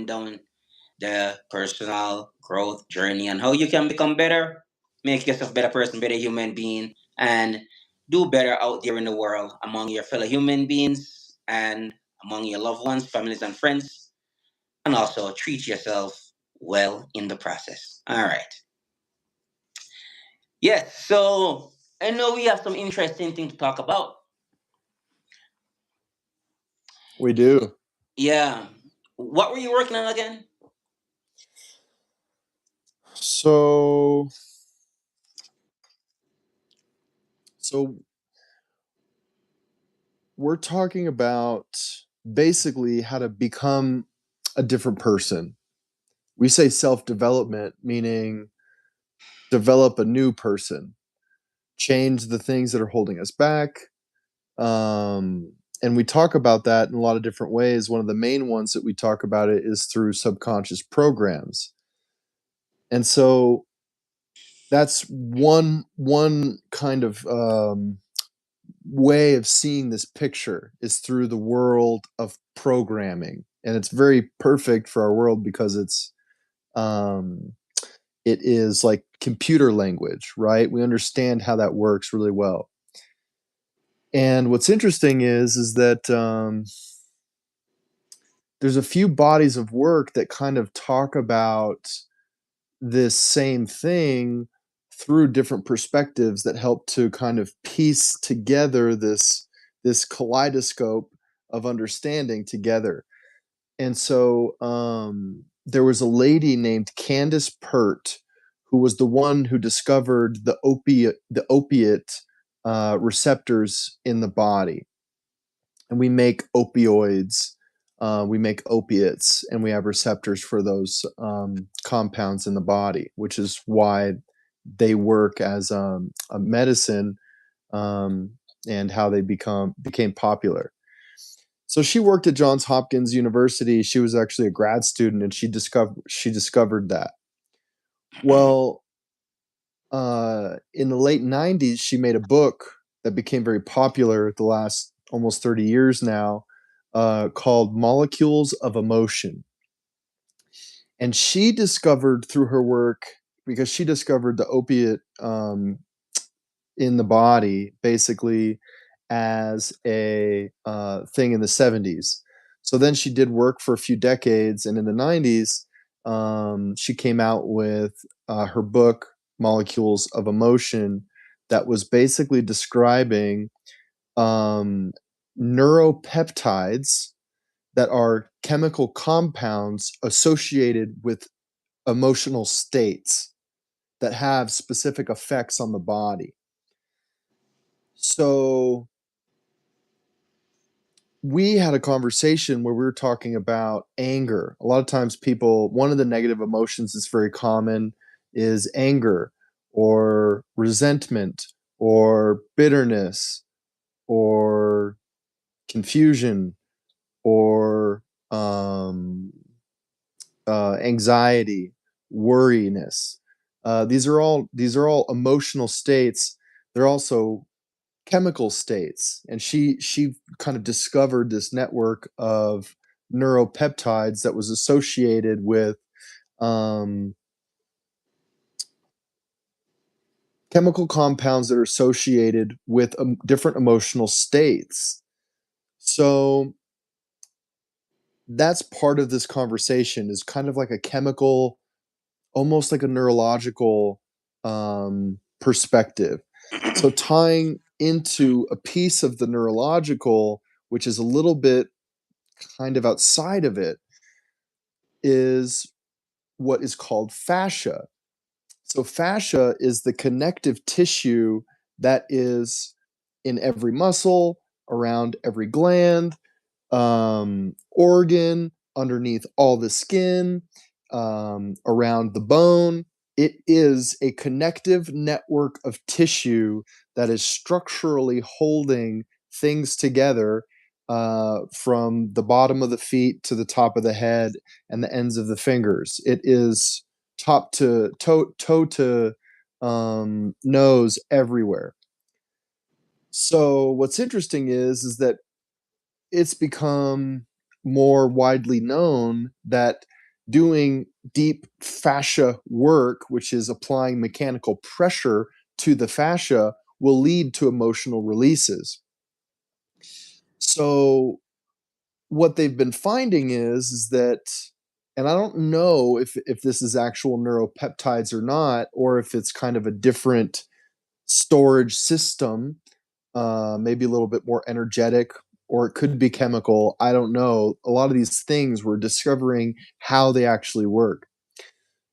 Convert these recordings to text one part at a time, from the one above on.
down the personal growth journey and how you can become better, make yourself a better person, better human being, and do better out there in the world among your fellow human beings and among your loved ones, families, and friends, and also treat yourself well in the process. All right. Yes. So I know we have some interesting thing to talk about. We do. Yeah. What were you working on again? So, so we're talking about basically how to become a different person. We say self-development, meaning develop a new person, change the things that are holding us back. And we talk about that in a lot of different ways. One of the main ones that we talk about it is through subconscious programs. And so that's one kind of way of seeing this picture is through the world of programming, and it's very perfect for our world because um, it is like computer language, right? We understand how that works really well. And what's interesting is that there's a few bodies of work that kind of talk about this same thing through different perspectives that help to kind of piece together this kaleidoscope of understanding together. And so there was a lady named Candace Pert who was the one who discovered the opiate receptors in the body, and we make opioids, we make opiates, and we have receptors for those compounds in the body, which is why they work as a medicine, um, and how they became popular. So she worked at Johns Hopkins University. She was actually a grad student, and she discovered that. Well, in the late '90s, she made a book that became very popular the last almost 30 years now, called Molecules of Emotion. And she discovered through her work, because she discovered the opiate in the body basically as a thing in the '70s. So then she did work for a few decades, and in the '90s, she came out with her book, Molecules of Emotion, that was basically describing um, neuropeptides that are chemical compounds associated with emotional states that have specific effects on the body. So we had a conversation where we were talking about anger. A lot of times people, one of the negative emotions that's very common is anger or resentment or bitterness or confusion or anxiety, worriness. These are all emotional states. They're also chemical states, and she kind of discovered this network of neuropeptides that was associated with um, chemical compounds that are associated with different emotional states. So that's part of this conversation, is kind of like a chemical, almost like a neurological perspective. So tying into a piece of the neurological, which is a little bit kind of outside of it, is what is called fascia. So fascia is the connective tissue that is in every muscle, around every gland, organ, underneath all the skin, around the bone. It is a connective network of tissue that is structurally holding things together, from the bottom of the feet to the top of the head and the ends of the fingers. It is top to toe to nose everywhere. So what's interesting is that it's become more widely known that doing deep fascia work, which is applying mechanical pressure to the fascia, will lead to emotional releases. So what they've been finding is that, and I don't know if this is actual neuropeptides or not, or if it's kind of a different storage system, maybe a little bit more energetic, or it could be chemical. I don't know. A lot of these things we're discovering how they actually work.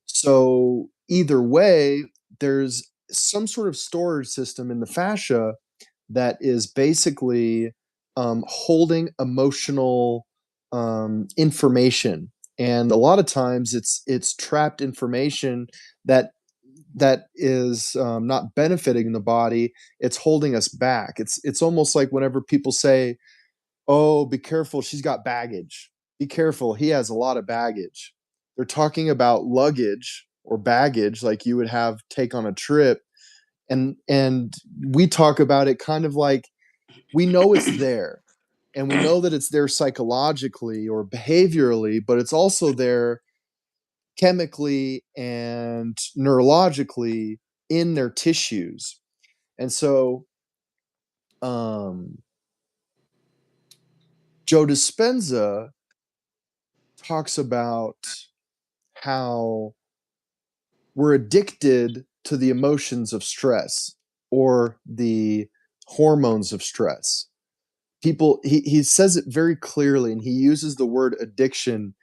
So either way, there's some sort of storage system in the fascia that is basically holding emotional information, and a lot of times it's trapped information that is not benefiting the body. It's holding us back. It's almost like whenever people say, "Oh, be careful, she's got baggage. Be careful, he has a lot of baggage." They're talking about luggage or baggage like you would have take on a trip, and we talk about it kind of like we know it's there, and we know that it's there psychologically or behaviorally, but it's also there chemically and neurologically in their tissues. And so, um, Joe Dispenza talks about how we're addicted to the emotions of stress or the hormones of stress. He says it very clearly, and he uses the word addiction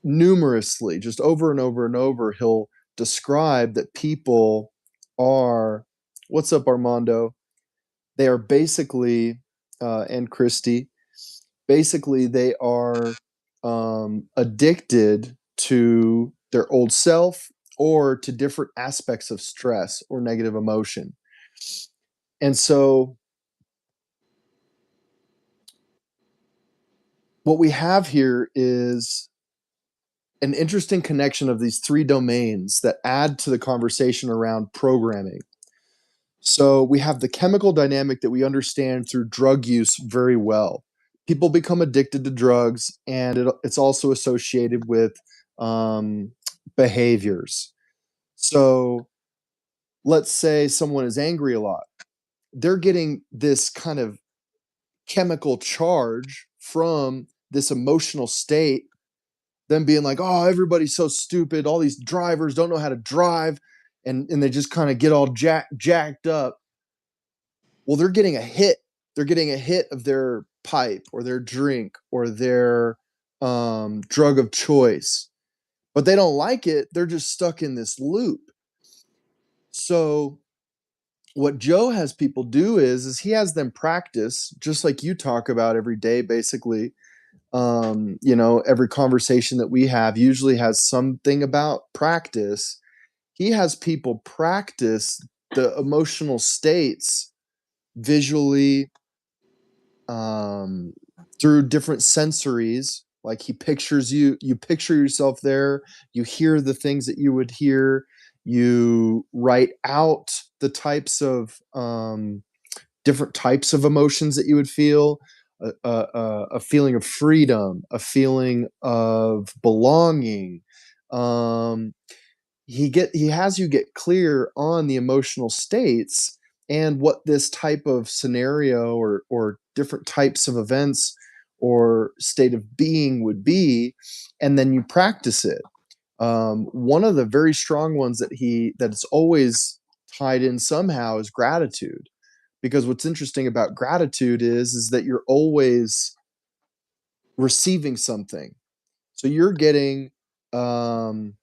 numerously, just over and over and over. He'll describe that people are, what's up, Armando? They are basically, and Christy, basically, they are addicted to their old self or to different aspects of stress or negative emotion. And so, what we have here is an interesting connection of these three domains that add to the conversation around programming. So we have the chemical dynamic that we understand through drug use very well. People become addicted to drugs, and it's also associated with um, behaviors. So let's say someone is angry a lot. They're getting this kind of chemical charge from this emotional state, them being like, oh, everybody's so stupid. All these drivers don't know how to drive. And they just kind of get all jacked up. Well, they're getting a hit. They're getting a hit of their pipe or their drink or their drug of choice, but they don't like it. They're just stuck in this loop. So what Joe has people do is he has them practice just like you talk about every day, basically. Every conversation that we have usually has something about practice. He has people practice the emotional states visually, um, through different sensories. Like he pictures you picture yourself there, you hear the things that you would hear, you write out the types of different types of emotions that you would feel, a feeling of freedom, a feeling of belonging. Um, he has you get clear on the emotional states and what this type of scenario or different types of events or state of being would be, and then you practice it. One of the very strong ones that's always tied in somehow is gratitude, because what's interesting about gratitude is that you're always receiving something. So um,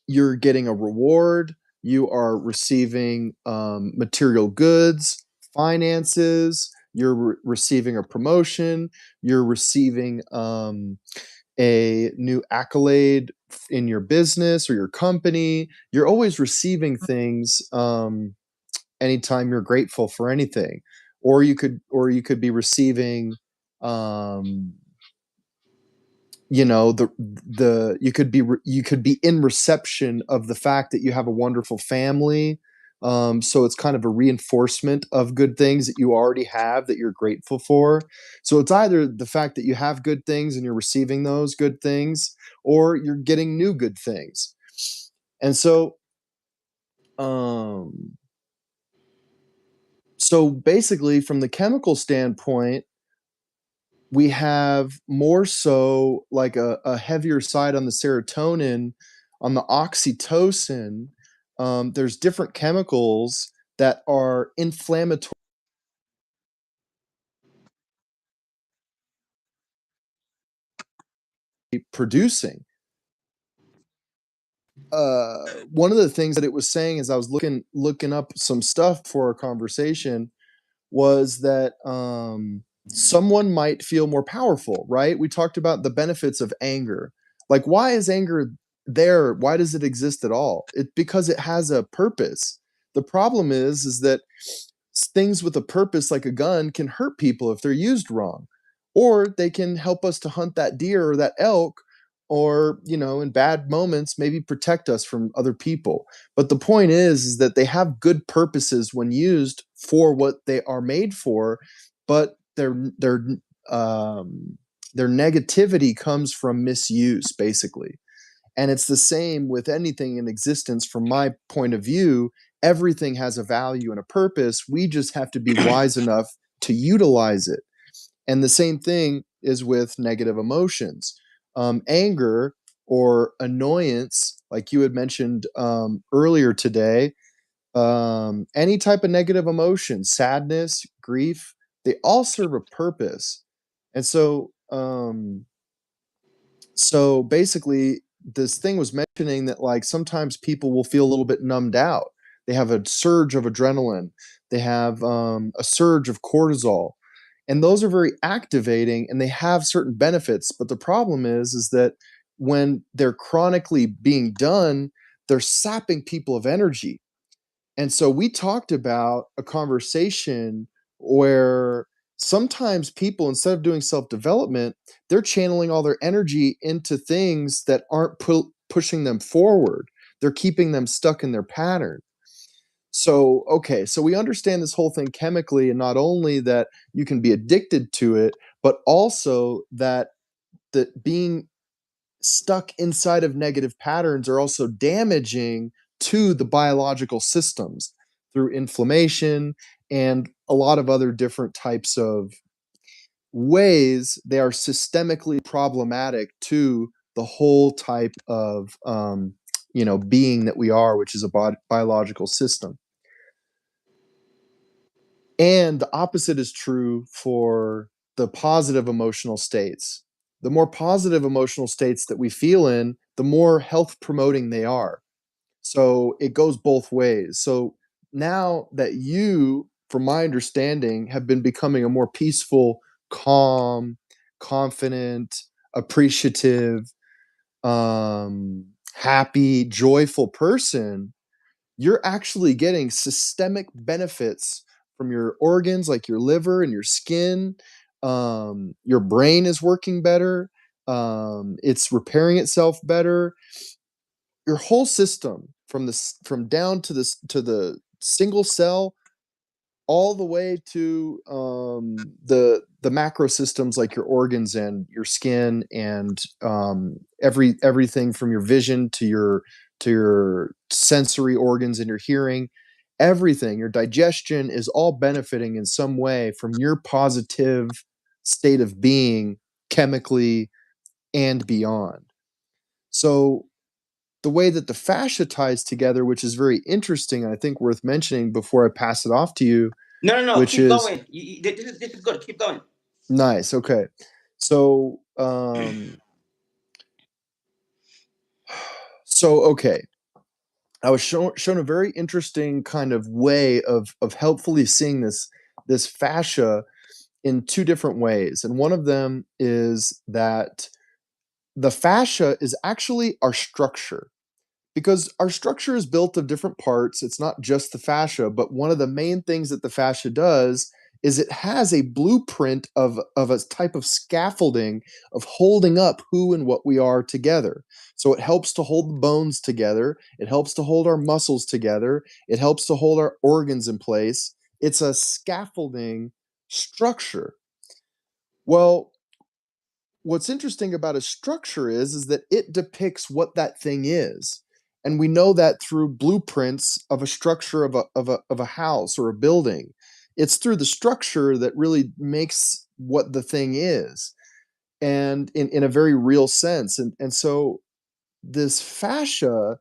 you're getting a reward, you are receiving material goods, finances, you're receiving a promotion, you're receiving a new accolade in your business or your company. You're always receiving things anytime you're grateful for anything. Or you could be receiving um, the you could be in reception of the fact that you have a wonderful family, So it's kind of a reinforcement of good things that you already have that you're grateful for. So it's either the fact that you have good things and you're receiving those good things, or you're getting new good things. And um, so basically, from the chemical standpoint, we have more so like a heavier side on the serotonin, on the oxytocin. There's different chemicals that are inflammatory producing. One of the things that it was saying as I was looking up some stuff for our conversation was that someone might feel more powerful, right? We talked about the benefits of anger. Like, why is anger there? Why does it exist at all? It because it has a purpose. The problem is that things with a purpose like a gun can hurt people if they're used wrong, or they can help us to hunt that deer or that elk, or in bad moments maybe protect us from other people. But the point is that they have good purposes when used for what they are made for, but um, their negativity comes from misuse, basically. And it's the same with anything in existence from my point of view. Everything has a value and a purpose. We just have to be wise enough to utilize it. And the same thing is with negative emotions. Anger or annoyance, like you had mentioned earlier today, any type of negative emotion, sadness, grief, they all serve a purpose. And so basically, this thing was mentioning that like sometimes people will feel a little bit numbed out. They have a surge of adrenaline. They have a surge of cortisol, and those are very activating, and they have certain benefits. But the problem is that when they're chronically being done, they're sapping people of energy. And so we talked about a conversation where sometimes people, instead of doing self development, they're channeling all their energy into things that aren't pushing them forward. They're keeping them stuck in their pattern. So, okay, so we understand this whole thing chemically, and not only that you can be addicted to it, but also that being stuck inside of negative patterns are also damaging to the biological systems through inflammation and a lot of other different types of ways. They are systemically problematic to the whole type of being that we are, which is a biological system. And the opposite is true for the positive emotional states. The more positive emotional states that we feel in, the more health promoting they are. So it goes both ways. So now that you, from my understanding, have been becoming a more peaceful, calm, confident, appreciative, happy, joyful person, you're actually getting systemic benefits from your organs like your liver and your skin. Your brain is working better. It's repairing itself better. Your whole system, from down to the single cell, all the way to the macro systems like your organs and your skin, and everything from your vision to your sensory organs and your hearing. Everything, your digestion is all benefiting in some way from your positive state of being, chemically and beyond. So the way that the fascia ties together, which is very interesting, and I think worth mentioning before I pass it off to you, No, no, no. which Keep is going. This is good. Keep going. nice. Okay. So, okay. I was shown a very interesting kind of way of helpfully seeing this fascia in two different ways, and one of them is that the fascia is actually our structure. Because our structure is built of different parts. It's not just the fascia, but one of the main things that the fascia does is it has a blueprint of a type of scaffolding of holding up who and what we are together. So it helps to hold the bones together, it helps to hold our muscles together, it helps to hold our organs in place. It's a scaffolding structure. Well, what's interesting about a structure is that it depicts what that thing is. And we know that through blueprints of a structure of a house or a building. It's through the structure that really makes what the thing is, and in a very real sense. And so this fascia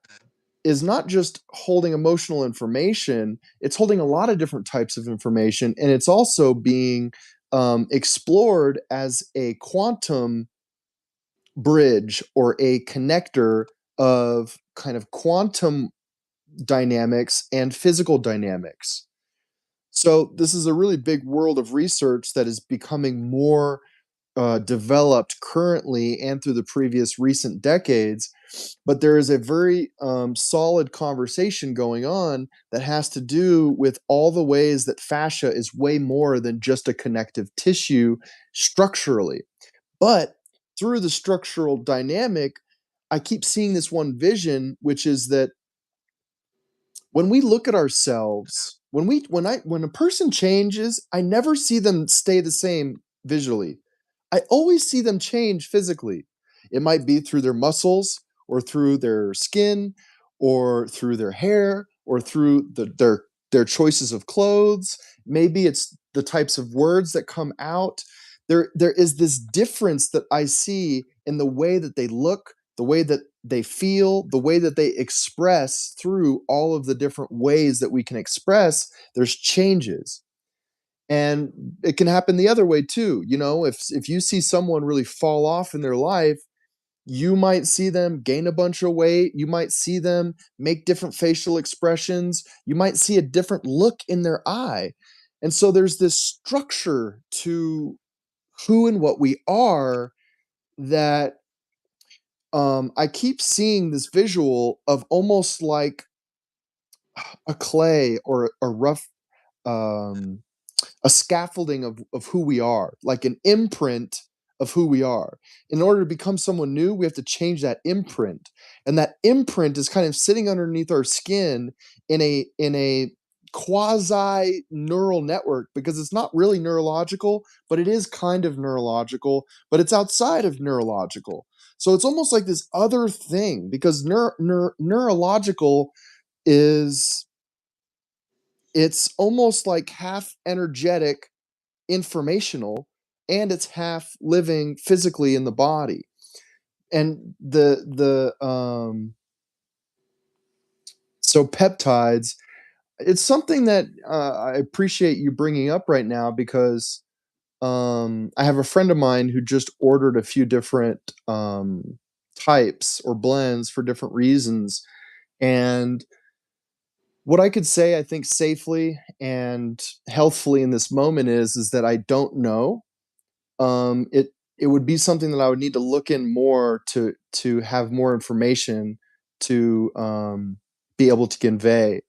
is not just holding emotional information, it's holding a lot of different types of information, and it's also being explored as a quantum bridge or a connector of kind of quantum dynamics and physical dynamics. So this is a really big world of research that is becoming more developed currently and through the previous recent decades. But there is a very solid conversation going on that has to do with all the ways that fascia is way more than just a connective tissue structurally. But through the structural dynamic, I keep seeing this one vision, which is that when we look at ourselves, when a person changes, I never see them stay the same visually. I always see them change physically. It might be through their muscles or through their skin or through their hair or through their choices of clothes. Maybe it's the types of words that come out. There is this difference that I see in the way that they look, the way that they feel, the way that they express through all of the different ways that we can express, there's changes. And it can happen the other way too. You know, if you see someone really fall off in their life, you might see them gain a bunch of weight, you might see them make different facial expressions, you might see a different look in their eye. And so there's this structure to who and what we are that I keep seeing this visual of almost like a clay or a rough, um, a scaffolding of who we are, like an imprint of who we are. In order to become someone new, we have to change that imprint, and that imprint is kind of sitting underneath our skin in a quasi neural network because it's not really neurological, but it is kind of neurological, but it's outside of neurological. So it's almost like this other thing because neurological is it's almost like half energetic, informational, and it's half living physically in the body. And so peptides, it's something that I appreciate you bringing up right now because I have a friend of mine who just ordered a few different types or blends for different reasons. And what I could say, I think, safely and healthfully in this moment is that I don't know. It would be something that I would need to look in more to have more information to be able to convey.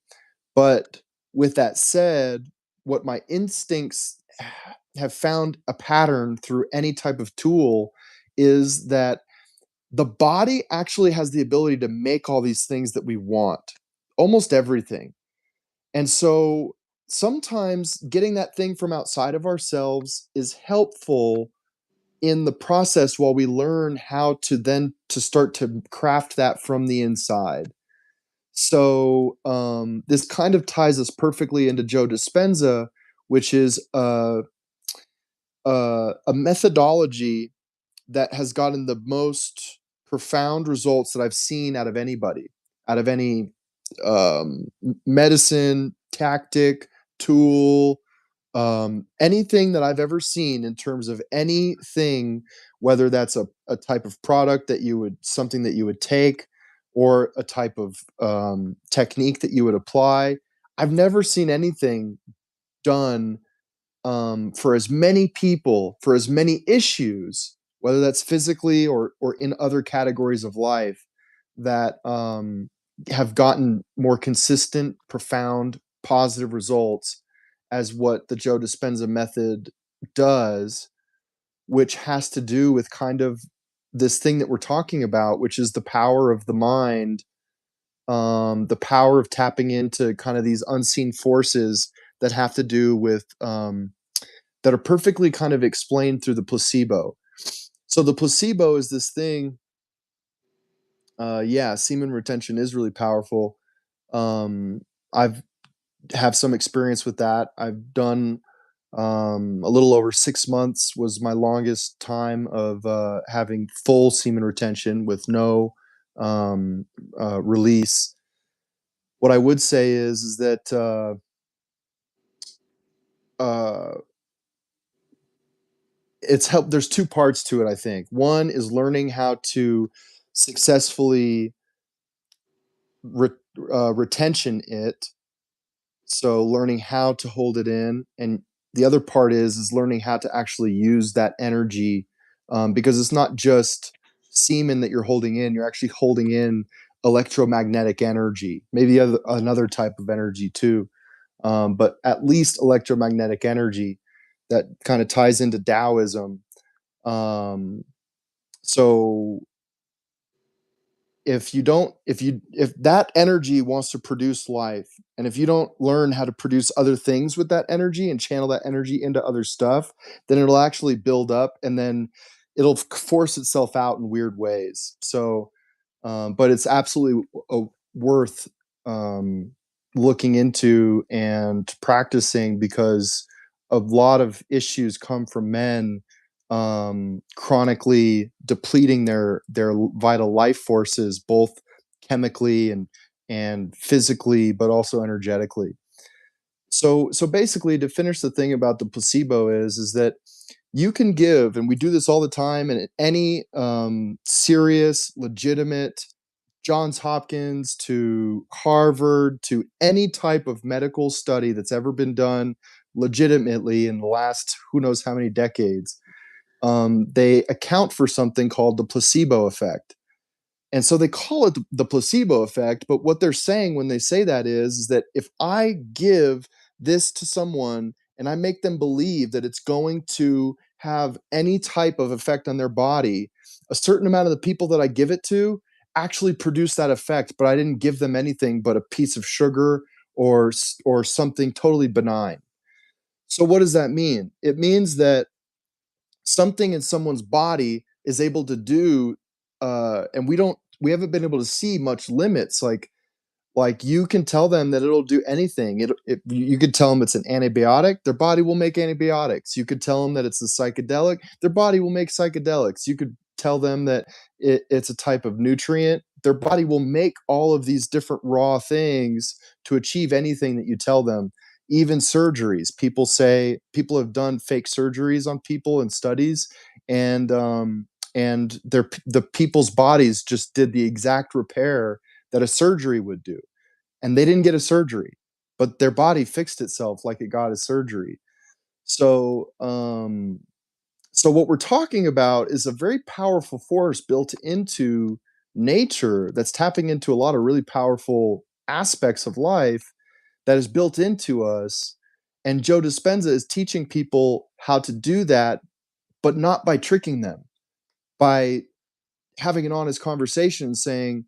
But with that said, what my instincts have found a pattern through any type of tool is that the body actually has the ability to make all these things that we want, almost everything. And so sometimes getting that thing from outside of ourselves is helpful in the process while we learn how to then to start to craft that from the inside. So this kind of ties us perfectly into Joe Dispenza, which is a methodology that has gotten the most profound results that I've seen out of anybody, out of any medicine, tactic, tool, anything that I've ever seen in terms of anything, whether that's a type of product that you would, something that you would take, or a type of technique that you would apply. I've never seen anything done for as many people, for as many issues, whether that's physically or in other categories of life, that have gotten more consistent, profound, positive results. as what the Joe Dispenza method does, which has to do with kind of this thing that we're talking about, which is the power of the mind, the power of tapping into kind of these unseen forces that have to do with that are perfectly kind of explained through the placebo. So the placebo is this thing. Yeah, semen retention is really powerful. I've have some experience with that. I've done a little over 6 months was my longest time of having full semen retention with no um, release. What I would say is that uh, it's helped. There's two parts to it. I think one is learning how to successfully re- retention it. So learning how to hold it in, and the other part is learning how to actually use that energy, because it's not just semen that you're holding in. You're actually holding in electromagnetic energy, maybe another type of energy too, but at least electromagnetic energy that kind of ties into Taoism. Um, so if that energy wants to produce life, and if you don't learn how to produce other things with that energy and channel that energy into other stuff, then it'll actually build up, and then it'll force itself out in weird ways. So but it's absolutely worth um, looking into and practicing, because a lot of issues come from men chronically depleting their vital life forces, both chemically and physically, but also energetically. So basically, to finish the thing about the placebo is that you can give, and we do this all the time, and any serious, legitimate, Johns Hopkins to Harvard to any type of medical study that's ever been done legitimately in the last who knows how many decades, they account for something called the placebo effect. And so they call it the placebo effect, but what they're saying when they say that is that if I give this to someone and I make them believe that it's going to have any type of effect on their body, a certain amount of the people that I give it to actually produce that effect, but I didn't give them anything but a piece of sugar or something totally benign. So what does that mean? It means that something in someone's body is able to do, and we haven't been able to see much limits, like you can tell them that it'll do anything. You could tell them it's an antibiotic, their body will make antibiotics. You could tell them that it's a psychedelic, their body will make psychedelics. You could tell them that it's a type of nutrient, their body will make all of these different raw things to achieve anything that you tell them. Even surgeries, people have done fake surgeries on people in studies, and the people's bodies just did the exact repair that a surgery would do, and they didn't get a surgery, but their body fixed itself like it got a surgery. So, so what we're talking about is a very powerful force built into nature that's tapping into a lot of really powerful aspects of life that is built into us. And Joe Dispenza is teaching people how to do that, but not by tricking them, by having an honest conversation saying,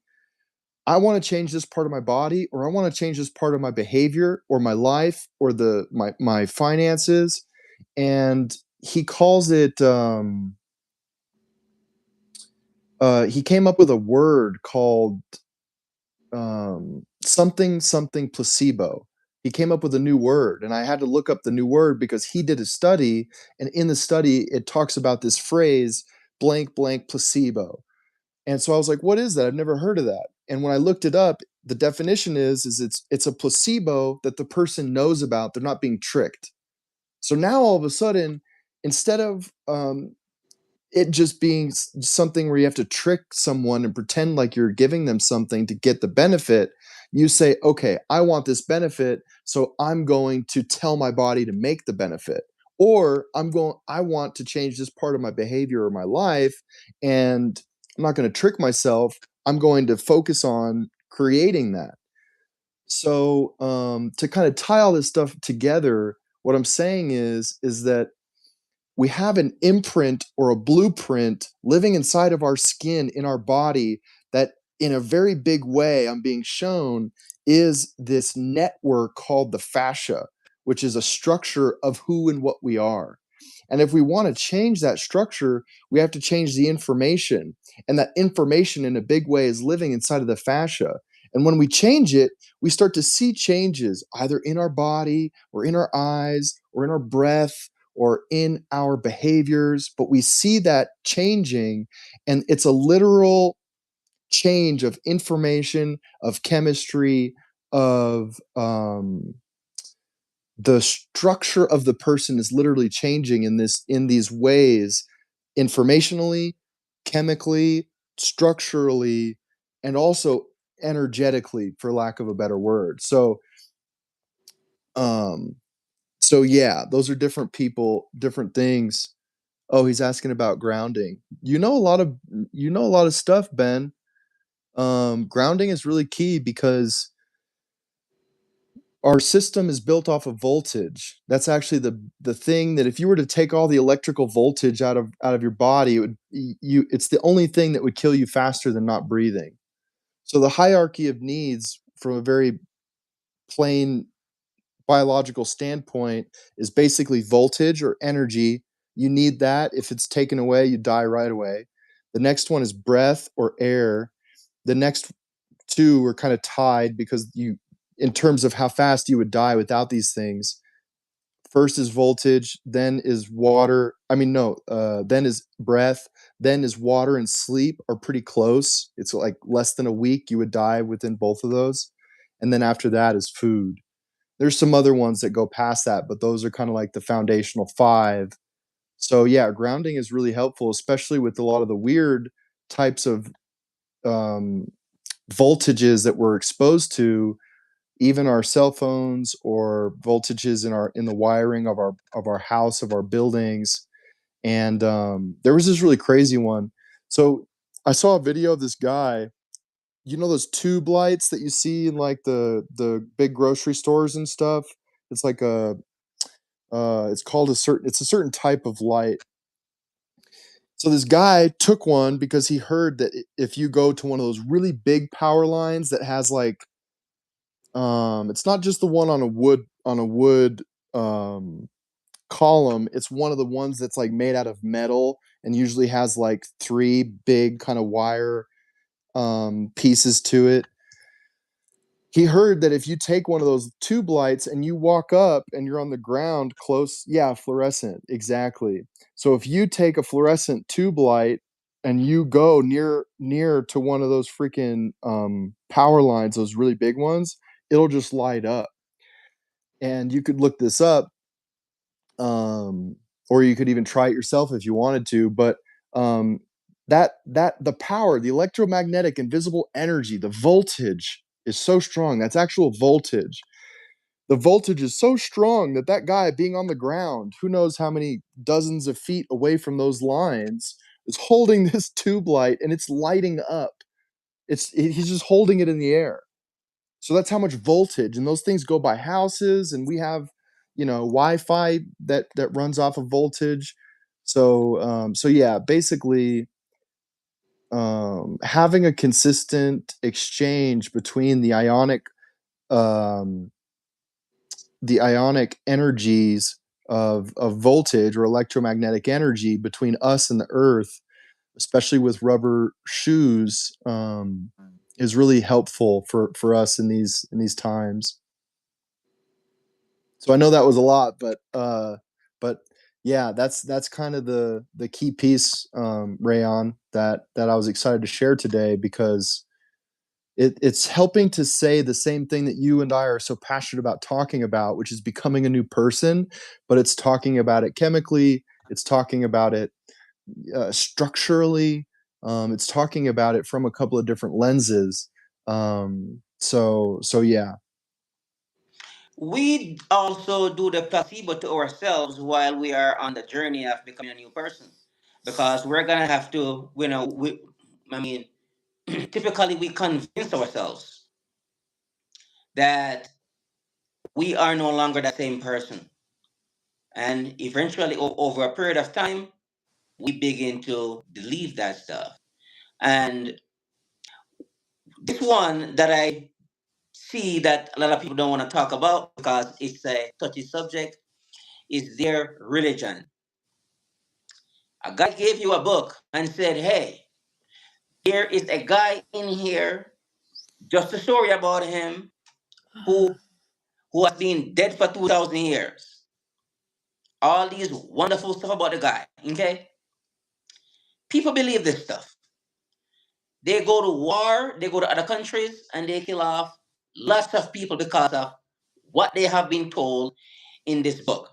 I want to change this part of my body, or I want to change this part of my behavior or my life or my finances. And he calls it he came up with a word called something something placebo. He came up with a new word, and I had to look up the new word because he did a study, and in the study it talks about this phrase blank blank placebo. And so I was like, "What is that? I've never heard of that." And when I looked it up, the definition is it's a placebo that the person knows about. They're not being tricked. So now all of a sudden, instead of it just being something where you have to trick someone and pretend like you're giving them something to get the benefit, you say, okay, I want this benefit, so I'm going to tell my body to make the benefit. Or I want to change this part of my behavior or my life, and I'm not going to trick myself. I'm going to focus on creating that. So to kind of tie all this stuff together, What I'm saying is that we have an imprint or a blueprint living inside of our skin in our body that in a very big way I'm being shown is this network called the fascia, which is a structure of who and what we are. And if we want to change that structure, we have to change the information. And that information in a big way is living inside of the fascia. And when we change it, we start to see changes either in our body or in our eyes or in our breath or in our behaviors, but we see that changing, and it's a literal change of information, of chemistry, of the structure of the person is literally changing in these ways, informationally, chemically, structurally, and also energetically, for lack of a better word. Um, so yeah, those are different people, different things. Oh, he's asking about grounding. You know a lot of stuff, Ben. Grounding is really key because our system is built off of voltage. That's actually the thing that if you were to take all the electrical voltage out of your body, it would you it's the only thing that would kill you faster than not breathing. So the hierarchy of needs from a very plain biological standpoint is basically voltage or energy. You need that. If it's taken away, you die right away. The next one is breath or air. The next two are kind of tied because in terms of how fast you would die without these things. First is voltage, then is water. I mean, no, then is breath, then is water and sleep are pretty close. It's like less than a week you would die within both of those. And then after that is food. There's some other ones that go past that, but those are kind of like the foundational 5. So yeah, grounding is really helpful, especially with a lot of the weird types of um, voltages that we're exposed to, even our cell phones or voltages in the wiring of our house, of our buildings. And there was this really crazy one. So I saw a video of this guy. You know those tube lights that you see in like the big grocery stores and stuff? It's like a it's a certain type of light. So this guy took one because he heard that if you go to one of those really big power lines that has like it's not just the one on a wood um column, it's one of the ones that's like made out of metal and usually has like 3 big kind of wire pieces to it. He heard that if you take one of those tube lights and you walk up and you're on the ground close, yeah, fluorescent, exactly. So if you take a fluorescent tube light and you go near to one of those freaking power lines, those really big ones, it'll just light up. And you could look this up, um, or you could even try it yourself if you wanted to. But um, that the power, the electromagnetic invisible energy, the voltage is so strong. That's actual voltage. The voltage is so strong that that guy being on the ground, who knows how many dozens of feet away from those lines, is holding this tube light and it's lighting up. He's just holding it in the air. So that's how much voltage, and those things go by houses, and we have, Wi-Fi that runs off of voltage. So yeah, basically, having a consistent exchange between um, the ionic energies of voltage or electromagnetic energy between us and the Earth, especially with rubber shoes, is really helpful for us in these times. So I know that was a lot, but yeah, that's kind of the key piece, Rayon, that I was excited to share today because it's helping to say the same thing that you and I are so passionate about talking about, which is becoming a new person, but it's talking about it chemically, it's talking about it structurally, it's talking about it from a couple of different lenses. So yeah. We also do the placebo to ourselves while we are on the journey of becoming a new person, because we're gonna have to, I mean, typically we convince ourselves that we are no longer that same person. And eventually, over a period of time, we begin to believe that stuff. And this one that I see that a lot of people don't want to talk about because it's a touchy subject is their religion. A guy gave you a book and said, hey, here is a guy in here, just a story about him who has been dead for 2,000 years. All these wonderful stuff about the guy. Okay? People believe this stuff. They go to war, they go to other countries, and they kill off lots of people because of what they have been told in this book.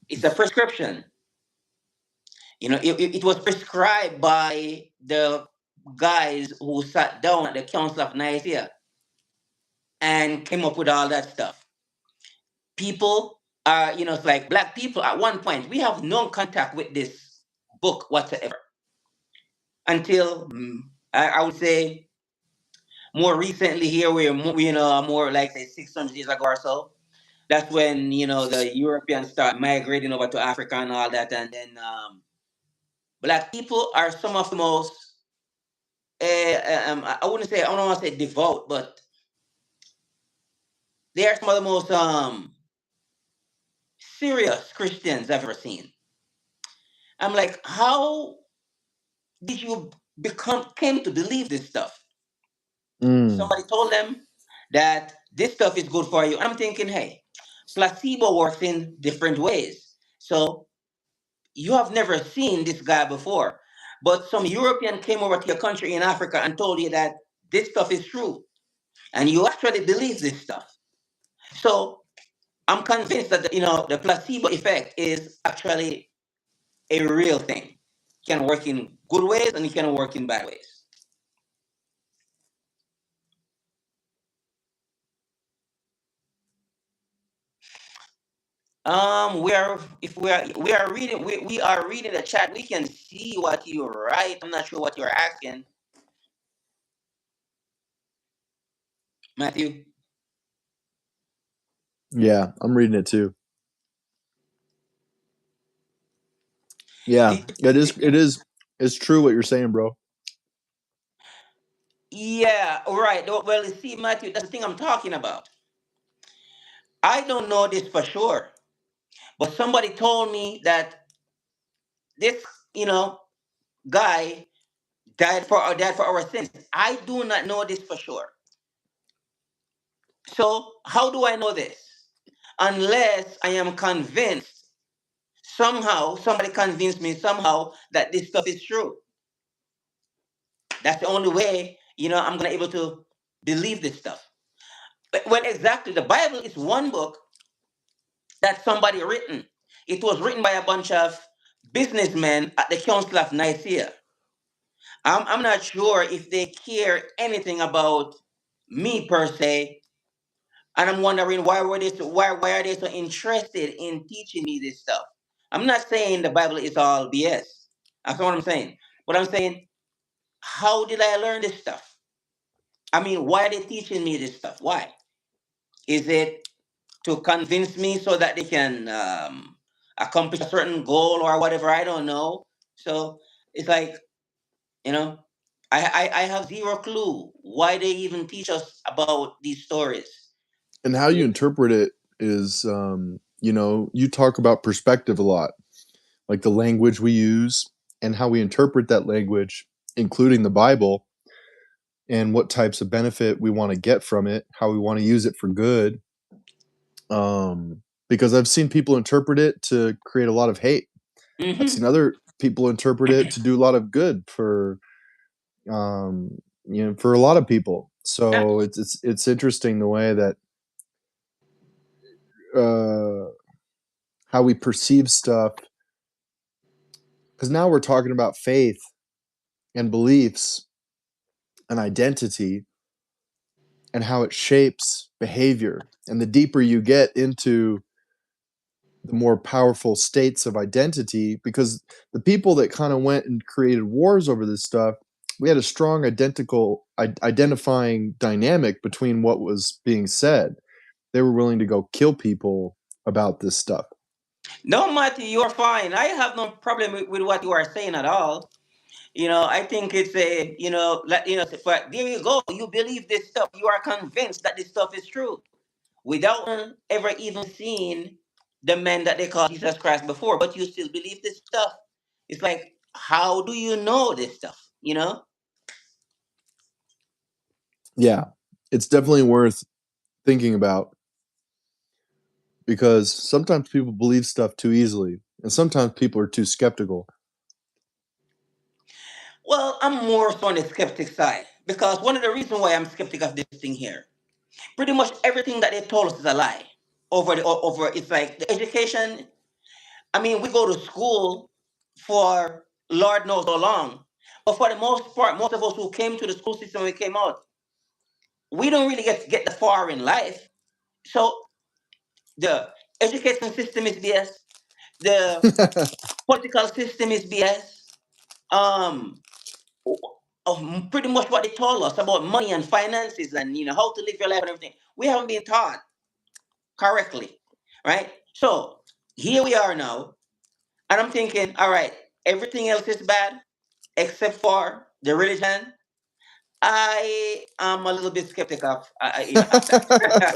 It's a prescription. It was prescribed by the guys who sat down at the Council of Nicaea and came up with all that stuff. People are, it's like black people at one point, we have no contact with this book whatsoever until I would say more recently here, we're more like say 600 years ago or so. That's when the Europeans start migrating over to Africa and all that, and then black people are some of the most I don't want to say devout, but they are some of the most serious Christians I've ever seen. I'm like, how did you become came to believe this stuff? Mm. Somebody told them that this stuff is good for you. I'm thinking, hey, placebo works in different ways. So you have never seen this guy before, but some European came over to your country in Africa and told you that this stuff is true, and you actually believe this stuff. So I'm convinced that the placebo effect is actually a real thing. It can work in good ways and it can work in bad ways. We are if we are reading the chat. We can see what you write. I'm not sure what you're asking, Matthew. Yeah, I'm reading it too. Yeah, Did, it's true what you're saying, bro. yeah, right. Well, you see, Matthew, that's the thing I'm talking about. I don't know this for sure, but somebody told me that this, you know, guy died for our sins. I do not know this for sure. So how do I know this? Unless I am convinced somehow, somebody convinced me somehow that this stuff is true. That's the only way, I'm gonna able to believe this stuff. But well, exactly, the Bible is one book that somebody written. It was written by a bunch of businessmen at the Council of Nicaea. I'm not sure if they care anything about me per se, and I'm wondering why are they so interested in teaching me this stuff? I'm not saying the Bible is all BS. That's not what I'm saying. But I'm saying, how did I learn this stuff? I mean, why are they teaching me this stuff? Why? Is it to convince me so that they can accomplish a certain goal or whatever? I don't know. So it's like, you know, I have zero clue why they even teach us about these stories. And how you interpret it is, you talk about perspective a lot, like the language we use and how we interpret that language, including the Bible, and what types of benefit we want to get from it, how we want to use it for good. Because I've seen people interpret it to create a lot of hate. I've Hmm. seen other people interpret it to do a lot of good for, um, for a lot of people. So it's interesting the way that uh, how we perceive stuff. Because now we're talking about faith and beliefs and identity and how it shapes behavior. And the deeper you get into the more powerful states of identity, because the people that kind of went and created wars over this stuff, we had a strong identifying dynamic between what was being said. They were willing to go kill people about this stuff. No, Matthew, you're fine. I have no problem with what you are saying at all. I think it's a, but there you go. You believe this stuff. You are convinced that this stuff is true without ever even seeing the man that they call Jesus Christ before, but you still believe this stuff. It's like, how do you know this stuff? Yeah, it's definitely worth thinking about because sometimes people believe stuff too easily, and sometimes people are too skeptical. Well, I'm more so on the skeptic side because one of the reasons why I'm skeptic of this thing here, pretty much everything that they told us is a lie. Over, it's like the education. I mean, we go to school for Lord knows how long, but for the most part, most of us who came to the school system when we came out, we don't really get the far in life. So the education system is BS. The political system is BS. Um, Pretty much what they told us about money and finances and how to live your life and everything. We haven't been taught correctly, right? So here we are now, and I'm thinking, all right, everything else is bad except for the religion. I am a little bit skeptic of that.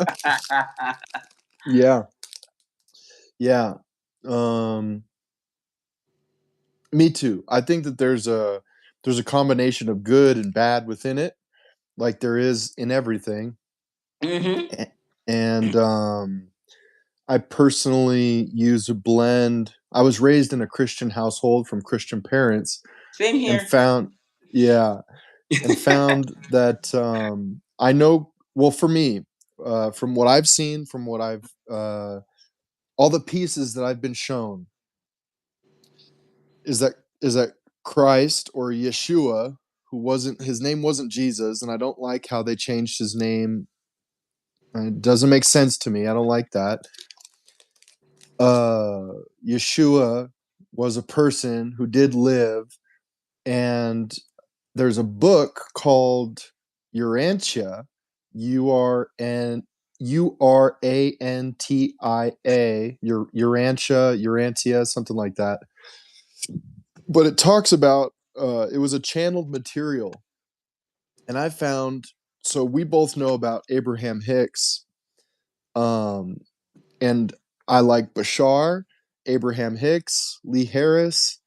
Yeah, yeah. Um, Me too. I think that there's a combination of good and bad within it, like there is in everything. Hmm. A- And I personally use a blend. I was raised in a Christian household from Christian parents Same and here. found, yeah, and found that I know, well, for me, from what I've seen, from what all the pieces that I've been shown, is that Christ or Yeshua, who wasn't his name wasn't Jesus, and I don't like how they changed his name. It doesn't make sense to me. I don't like that. Uh, Yeshua was a person who did live, and there's a book called Urantia, Urantia, Urantia, something like that. But it talks about it was a channeled material, and I found so we both know about Abraham Hicks, um, and I like Bashar, Abraham Hicks, Lee Harris,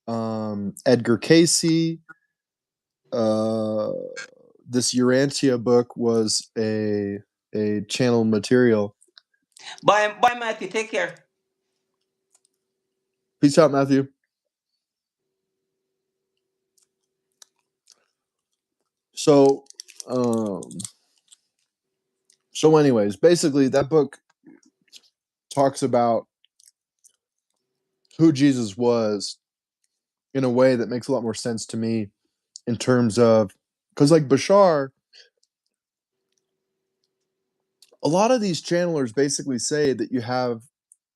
Edgar Casey. Uh, this Urantia book was a channel material. Bye, Matthew. Take care. Peace out, Matthew. So, um, anyways, basically, that book talks about who Jesus was in a way that makes a lot more sense to me in terms of because like Bashar, a lot of these channelers basically say that you have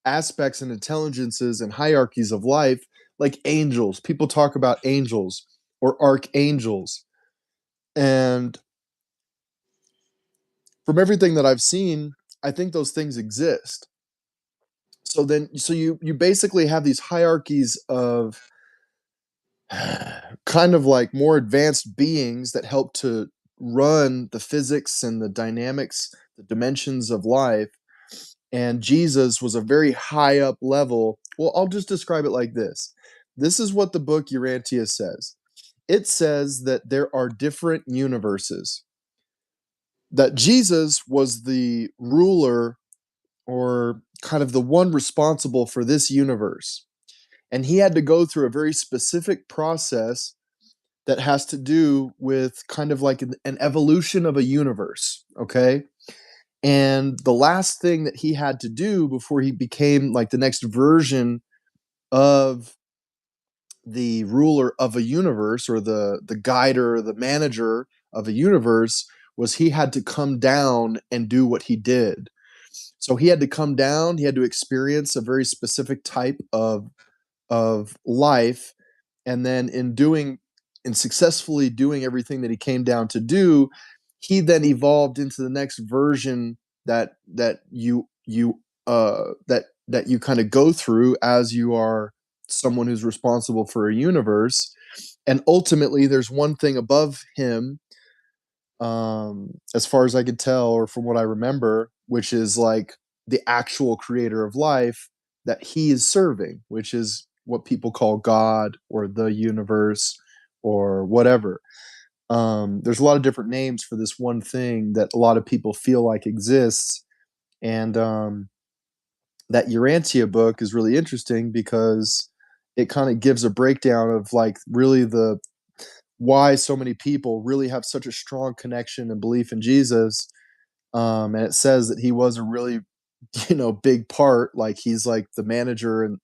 aspects and intelligences and hierarchies of life like angels. People talk about angels or archangels. And from everything that I've seen, I think those things exist. So you basically have these hierarchies of kind of like more advanced beings that help to run the physics and the dynamics, the dimensions of life. And Jesus was a very high up level. Well, I'll just describe it like this. This is what the book Urantia says. It says that there are different universes, that Jesus was the ruler or kind of the one responsible for this universe. And he had to go through a very specific process that has to do with kind of like an evolution of a universe. Okay. And the last thing that he had to do before he became like the next version of the ruler of a universe or the guider or the manager of a universe was he had to come down and do what he did. So he had to come down, he had to experience a very specific type of life, and then in successfully doing everything that he came down to do, he then evolved into the next version that that you kind of go through as you are someone who's responsible for a universe. And ultimately, there's one thing above him, as far as I could tell, or from what I remember, which is like the actual creator of life that he is serving, which is what people call God or the universe or whatever. There's a lot of different names for this one thing that a lot of people feel like exists. And that Urantia book is really interesting because it kind of gives a breakdown of like really the why so many people really have such a strong connection and belief in Jesus. And it says that he was a really, big part. Like he's like the manager and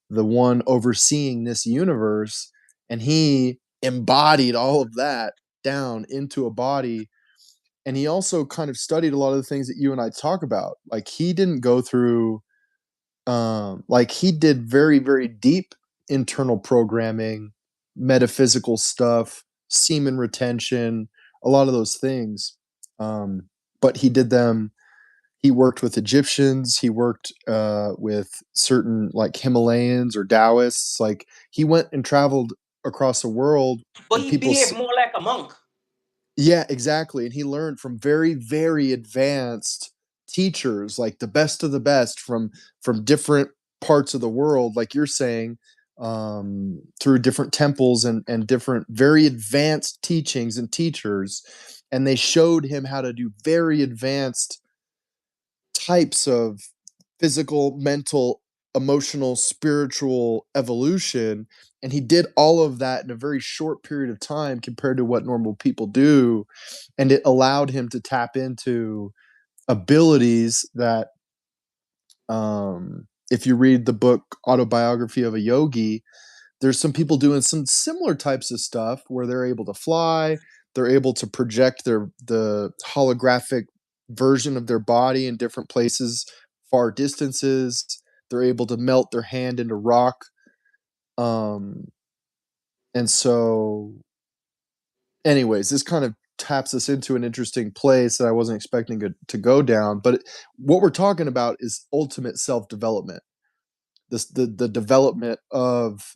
the one overseeing this universe, and he embodied all of that down into a body. And he also kind of studied a lot of the things that you and I talk about. Like he didn't go through, like he did very, very deep internal programming, metaphysical stuff, semen retention, a lot of those things. Um, but he did them. He worked with Egyptians. He worked with certain like Himalayans or Taoists. Like he went and traveled across the world, But and he people. behaved more like a monk. Yeah, exactly. And he learned from very, very advanced teachers, like the best of the best from different parts of the world, like you're saying, through different temples and different very advanced teachings and teachers. And they showed him how to do very advanced types of physical, mental, emotional, spiritual evolution. And he did all of that in a very short period of time compared to what normal people do. And it allowed him to tap into abilities that, if you read the book Autobiography of a Yogi, there's some people doing some similar types of stuff where they're able to fly, they're able to project the holographic version of their body in different places, far distances. They're able to melt their hand into rock. Um, and so, anyways, this kind of taps us into an interesting place that I wasn't expecting to go down. But what we're talking about is ultimate self development. The development of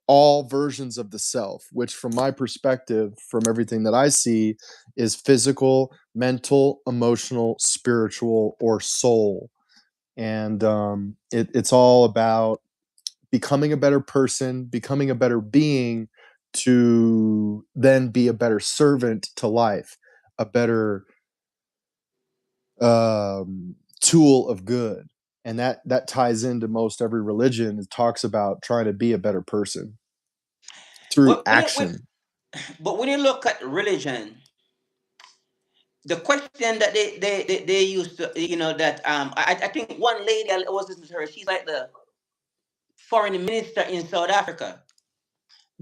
all versions of the self, which, from my perspective, from everything that I see, is physical, mental, emotional, spiritual, or soul. And it's all about becoming a better person, becoming a better being to then be a better servant to life, a better tool of good. And that ties into most every religion. It talks about trying to be a better person through When action. but when you look at religion, the question that they used to, that I think one lady I was listening to her, she's like the foreign minister in South Africa,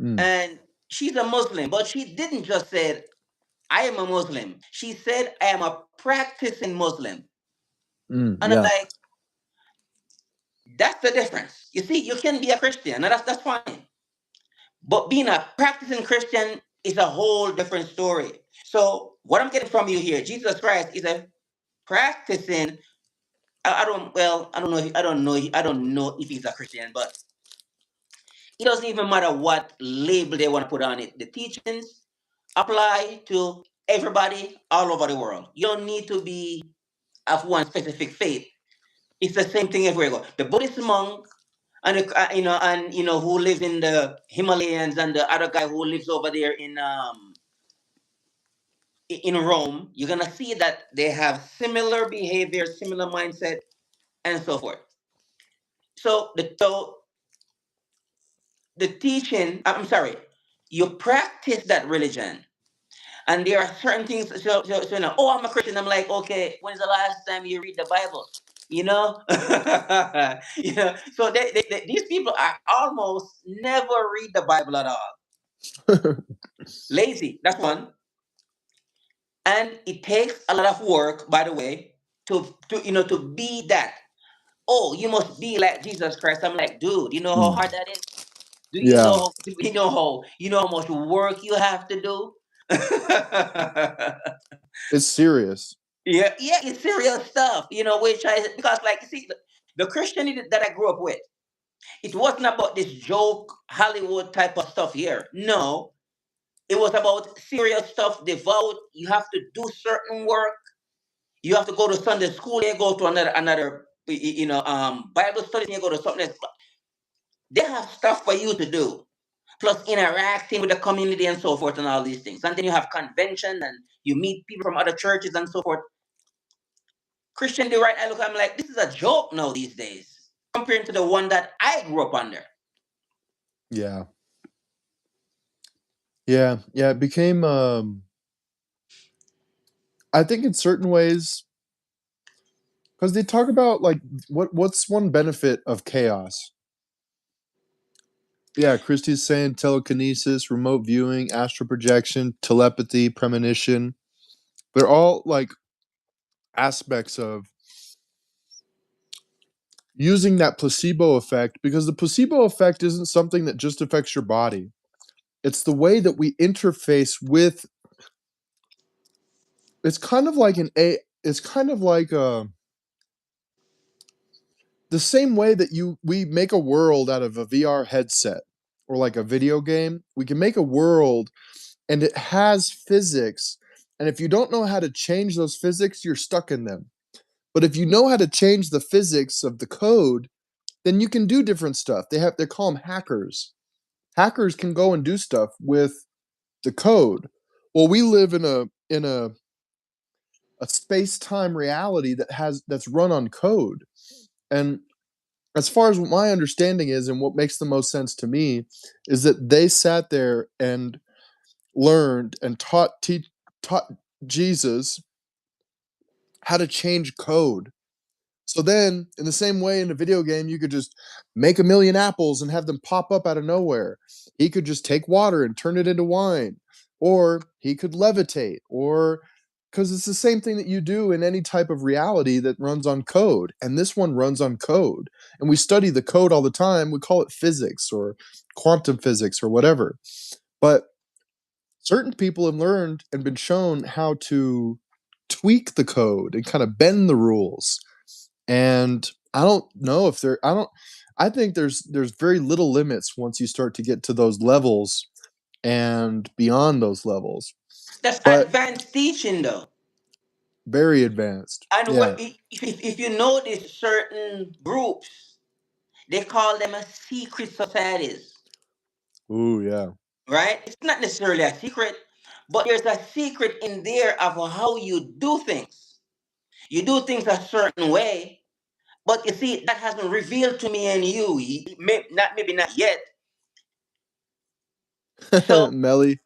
Mm, and she's a Muslim, but she didn't just say I am a Muslim. She said I am a practicing Muslim, and I'm yeah. like, that's the difference. You see, you can be a Christian, and that's fine. But being a practicing Christian is a whole different story. So what I'm getting from you here, Jesus Christ is a practicing. I don't. Well, I don't know. I don't know. I don't know if he's a Christian, but it doesn't even matter what label they want to put on it. The teachings apply to everybody all over the world. You don't need to be of one specific faith. It's the same thing everywhere you go. The Buddhist monk and who lives in the Himalayas, and the other guy who lives over there in Rome, you're gonna see that they have similar behavior, similar mindset, and so forth. So the teaching, I'm sorry, you practice that religion, and there are certain things. Oh, I'm a Christian. I'm like, okay, when's the last time you read the Bible? You know, So these people are almost never read the Bible at all. Lazy. That's one. And it takes a lot of work, by the way, to be that. Oh, you must be like Jesus Christ. I'm like, dude, you know how Mm, hard that is? Do you yeah, know how much work you have to do? it's serious. Yeah, yeah, it's serious stuff. Which I because like you see, The Christianity that I grew up with, it wasn't about this joke Hollywood type of stuff here. No, it was about serious stuff, devout. You have to do certain work. You have to go to Sunday school. You go to another Bible study. You go to something else. They have stuff for you to do. Plus interacting with the community and so forth and all these things. And then you have convention and you meet people from other churches and so forth. Christianity, right? I look, I'm like, this is a joke now these days, compared to the one that I grew up under. Yeah. Yeah, yeah, it became, I think in certain ways, because they talk about, like, what's one benefit of chaos? Yeah, Christie's saying telekinesis, remote viewing, astral projection, telepathy, premonition. They're all, like, aspects of using that placebo effect, because the placebo effect isn't something that just affects your body. It's the way that we interface with it's kind of like it's kind of like, the same way that we make a world out of a VR headset or like a video game. We can make a world and it has physics, and if you don't know how to change those physics, you're stuck in them. But if you know how to change the physics of the code, then you can do different stuff. They call them hackers. Hackers can go and do stuff with the code. Well, we live in a space-time reality that's run on code. And as far as what my understanding is and what makes the most sense to me is that they sat there and learned and taught Jesus how to change code. So then, in the same way in a video game, you could just make a million apples and have them pop up out of nowhere. He could just take water and turn it into wine, or he could levitate, or because it's the same thing that you do in any type of reality that runs on code. And this one runs on code. And we study the code all the time. We call it physics or quantum physics or whatever. But certain people have learned and been shown how to tweak the code and kind of bend the rules. And I don't know if there I don't I think there's very little limits once you start to get to those levels and beyond those levels. That's But advanced teaching, though. very advanced. And Yeah. if you notice certain groups, they call them a secret societies, Ooh, yeah. right? It's not necessarily a secret, but there's a secret in there of how you do things. You do things a certain way, but you see, that hasn't revealed to me and you. Maybe not yet. So Melly.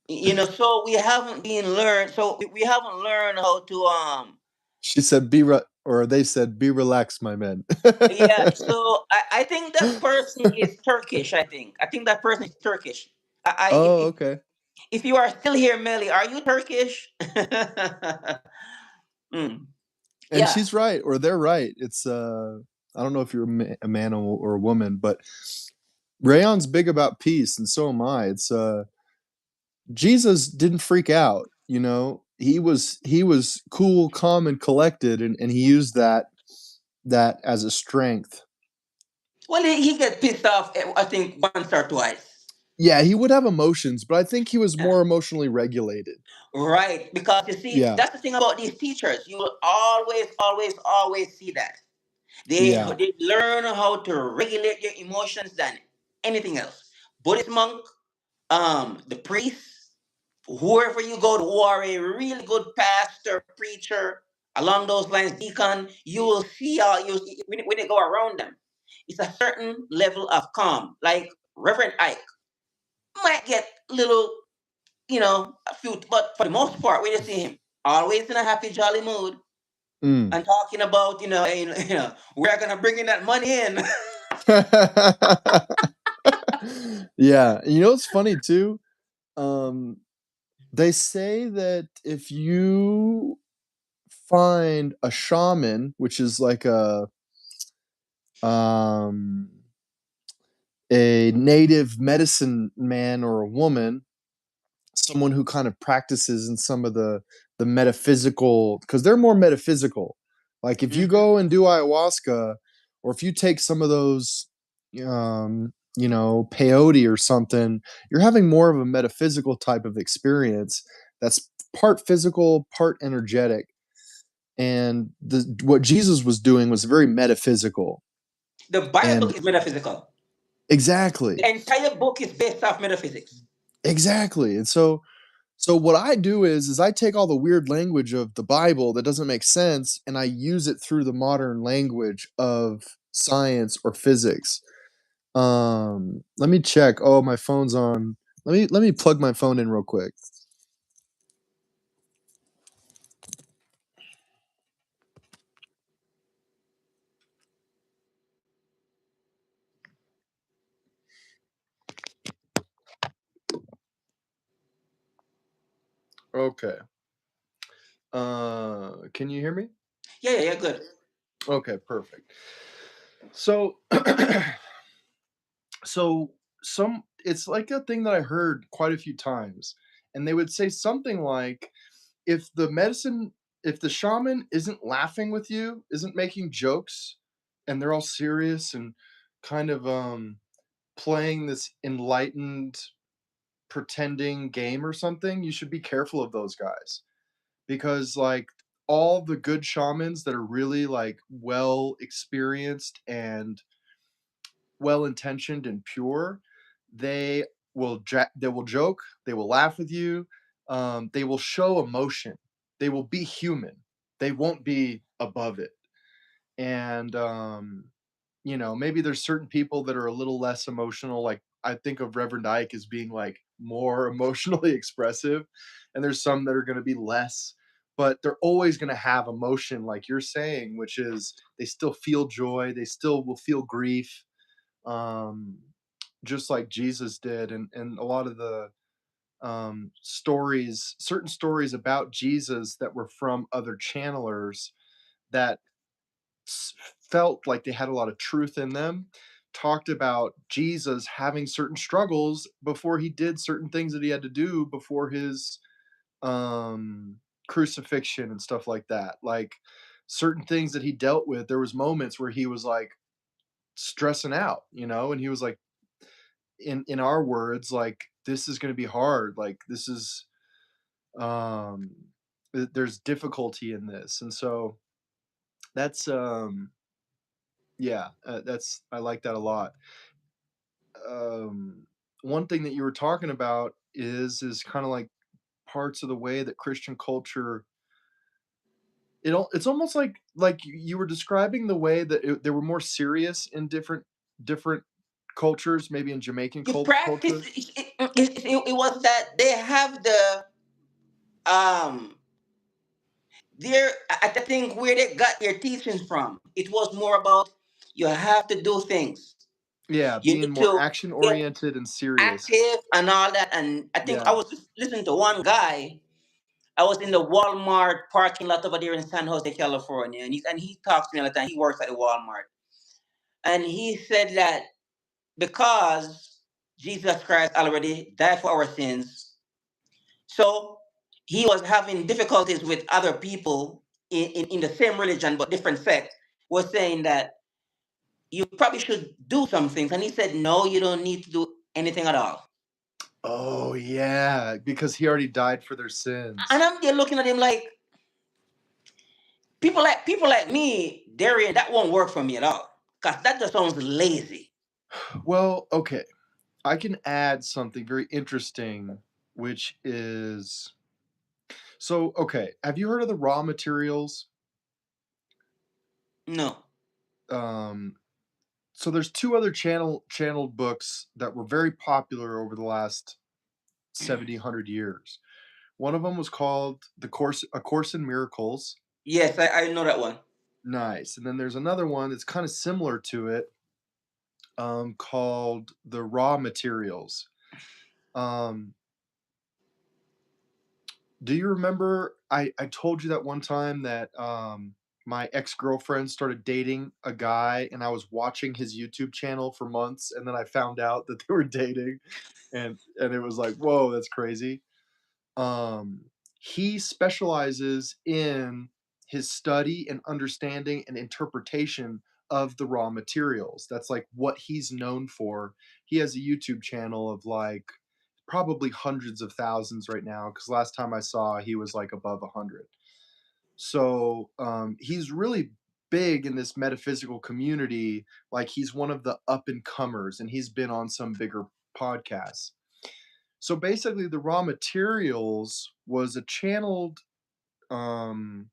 so we haven't been learned. So we haven't learned how to She said, "Be re," or they said, "Be relaxed, my men." Yeah, so I think that person is Turkish. I think that person is Turkish. Oh, okay. If you are still here, Melly, are you Turkish? Mm, And yeah. she's right, or they're right. It's I don't know if you're a man or a woman, but Rayon's big about peace, and so am I. It's Jesus didn't freak out. You know, he was cool, calm, and collected, and he used that as a strength. Well, he get pissed off. I think once or twice. Yeah, he would have emotions, but I think he was Yeah. more emotionally regulated. Right, because you see, Yeah, that's the thing about these teachers. You will always, always, always see that yeah. they learn how to regulate your emotions than anything else. Buddhist monk, the priest, whoever you go to, who are a really good pastor, preacher, along those lines, deacon, you will see when you go around them, it's a certain level of calm. Like Reverend Ike might get little, a few, but for the most part, when you see him, always in a happy, jolly mood Mm. and talking about, we're gonna bring in that money in. Yeah, you know what's funny too? Um, they say that if you find a shaman, which is like um, a native medicine man or a woman, someone who kind of practices in some of the metaphysical, because they're more metaphysical. Like, if you Hmm. go and do ayahuasca, or if you take some of those, peyote or something, you're having more of a metaphysical type of experience that's part physical, part energetic. And what Jesus was doing was very metaphysical. The Bible And is metaphysical. exactly, The entire book is based off metaphysics. exactly. And so what I do is I take all the weird language of the Bible that doesn't make sense, and I use it through the modern language of science or physics. Let me check. Oh, my phone's on. Let me plug my phone in real quick. Okay. Can you hear me? Yeah, yeah, yeah, good. Okay, perfect. So so some it's like a thing that I heard quite a few times, and they would say something like, if the medicine if the shaman isn't laughing with you, isn't making jokes, and they're all serious and kind of playing this enlightened pretending game or something, you should be careful of those guys. Because like all the good shamans that are really like well experienced and well intentioned and pure, they they will joke, they will laugh with you, they will show emotion, they will be human, they won't be above it. And maybe there's certain people that are a little less emotional. Like I think of Reverend Ike as being like more emotionally expressive, and there's some that are going to be less. But they're always going to have emotion, like you're saying, which is they still feel joy, they still will feel grief, um, just like Jesus did. And a lot of the certain stories about Jesus that were from other channelers that felt like they had a lot of truth in them, talked about Jesus having certain struggles before he did certain things that he had to do before his um crucifixion and stuff like that. Like certain things that he dealt with, there was moments where he was like stressing out, and he was like, in our words, like, this is going to be hard, like this is um there's difficulty in this. And so that's yeah, that's I like that a lot. um One thing that you were talking about is kind of like parts of the way that Christian culture, it's almost like you were describing the way that they were more serious in different cultures, maybe in Jamaican You practice. culture. It was that they have um their, I think where they got their teachings from. It was more about you have to do things. Yeah, You being need more to action get oriented and serious. active and all that. And I think I Yeah. was listening to one guy. I was in the Walmart parking lot over there in San Jose, California, and he talks to me all the time. He works at the Walmart, and he said that because Jesus Christ already died for our sins, so he was having difficulties with other people in the same religion but different sect, was saying that you probably should do some things. And he said, no, you don't need to do anything at all. Oh, yeah, because he already died for their And sins. I'm there looking at him like, people like me, Darien, that won't work for me at all. Because that just sounds lazy. Well, okay, I can add something very interesting, which is, so, okay, have you heard of the raw materials? No. Um, so there's two other channeled books that were very popular over the last 70, 100 years. One of them was called A Course in Miracles. Yes, I know that one. Nice. And then there's another one that's kind of similar to it, called The Raw Materials. Um, do you remember I told you that one time that my ex-girlfriend started dating a guy, and I was watching his YouTube channel for months, and then I found out that they were dating, and it was like, "Whoa, that's crazy." He specializes in his study and understanding and interpretation of the raw materials. That's like what he's known for. He has a YouTube channel of like probably hundreds of thousands right now because last time I saw he was like above 100. So he's really big in this metaphysical community. Like he's one of the up and comers, and he's been on some bigger podcasts. So basically, the raw materials was a channeled. Um,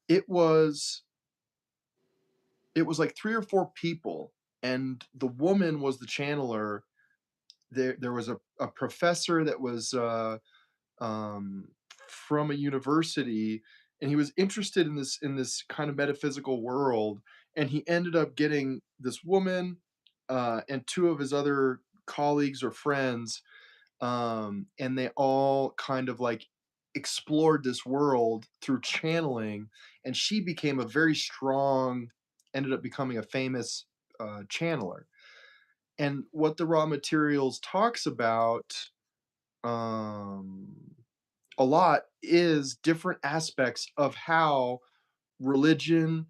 it was it was like 3 or 4 people, and the woman was the channeler. There was a professor that was um, from a university, and he was interested in this kind of metaphysical world, and he ended up getting this woman and 2 of his other colleagues or friends, and they all kind of like explored this world through channeling, and she became a very strong, ended up becoming a famous channeler. And what the raw materials talks about um, a lot is different aspects of how religion,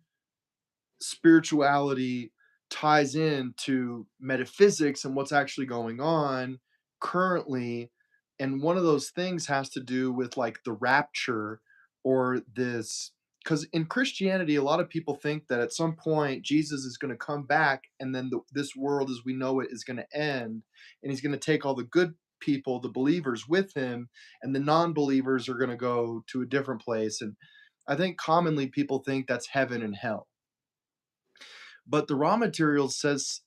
spirituality ties into metaphysics and what's actually going on currently. And one of those things has to do with like the rapture or this, because in Christianity, a lot of people think that at some point Jesus is going to come back and then this world as we know it is going to end. And he's going to take all the good people, the believers, with him, and the non believers are going to go to a different place. And I think commonly people think that's heaven and hell, but the raw materials says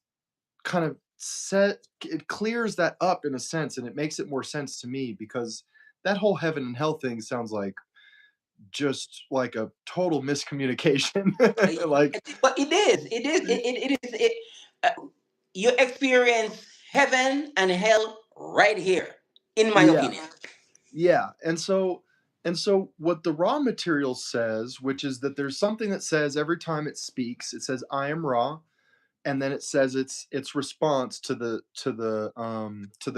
kind of set it clears that up in a sense, and it makes it more sense to me because that whole heaven and hell thing sounds like just like a total miscommunication. Like, But it is. It is. It is. Uh, you experience heaven and hell right here, in my yeah, opinion. yeah. And so what the raw material says, which is that there's something that says every time it speaks, it says I am raw, and then it says its response to the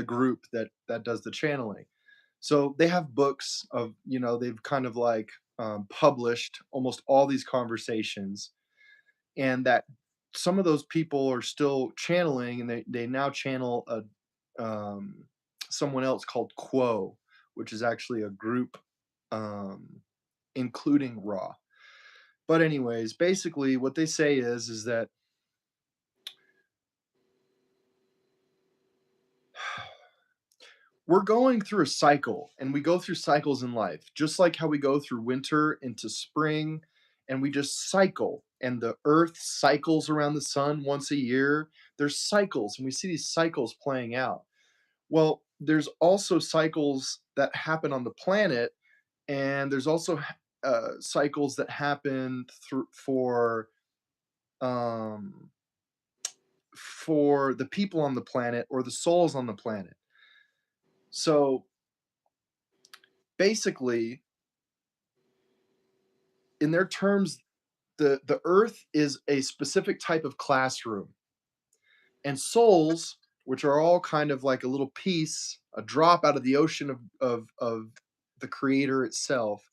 group that does the channeling. So they have books of, they've kind of like published almost all these conversations, and that some of those people are still channeling, and they now channel someone else called Quo, which is actually a group um, including Raw. But anyways, basically what they say is that we're going through a cycle, and we go through cycles in life just like how we go through winter into spring, and we just cycle, and the earth cycles around the sun once a year. There's cycles, and we see these cycles playing out. Well, there's also cycles that happen on the planet, and there's also cycles that happen um, for the people on the planet or the souls on the planet. So basically, in their terms, the earth is a specific type of classroom, and souls, which are all kind of like a little piece, a drop out of the ocean of the creator itself.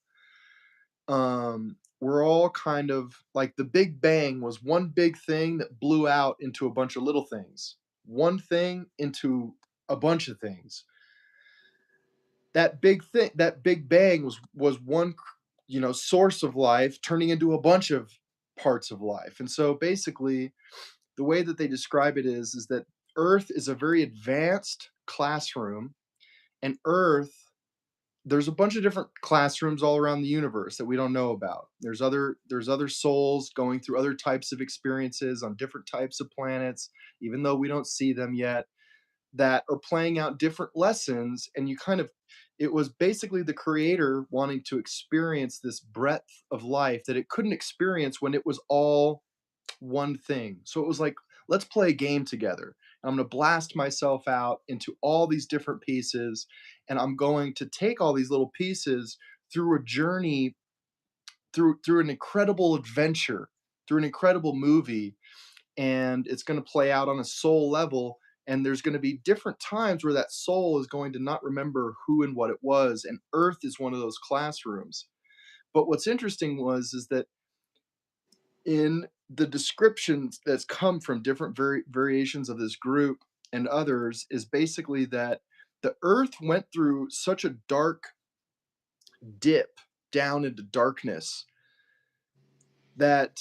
We're all kind of like the big bang was one big thing that blew out into a bunch of little things, one thing into a bunch of things. That big bang was one source of life turning into a bunch of parts of life. And so basically the way that they describe it is that earth is a very advanced classroom, and earth, there's a bunch of different classrooms all around the universe that we don't know about. There's other souls going through other types of experiences on different types of planets, even though we don't see them yet, that are playing out different lessons. And you kind of, it was basically the creator wanting to experience this breadth of life that it couldn't experience when it was all one thing. So it was like, let's play a game together. I'm going to blast myself out into all these different pieces, and I'm going to take all these little pieces through a journey, through an incredible adventure, through an incredible movie, and it's going to play out on a soul level. And there's going to be different times where that soul is going to not remember who and what it was, and earth is one of those classrooms. But what's interesting is that in the descriptions that's come from different variations of this group and others is basically that the earth went through such a dark dip down into darkness that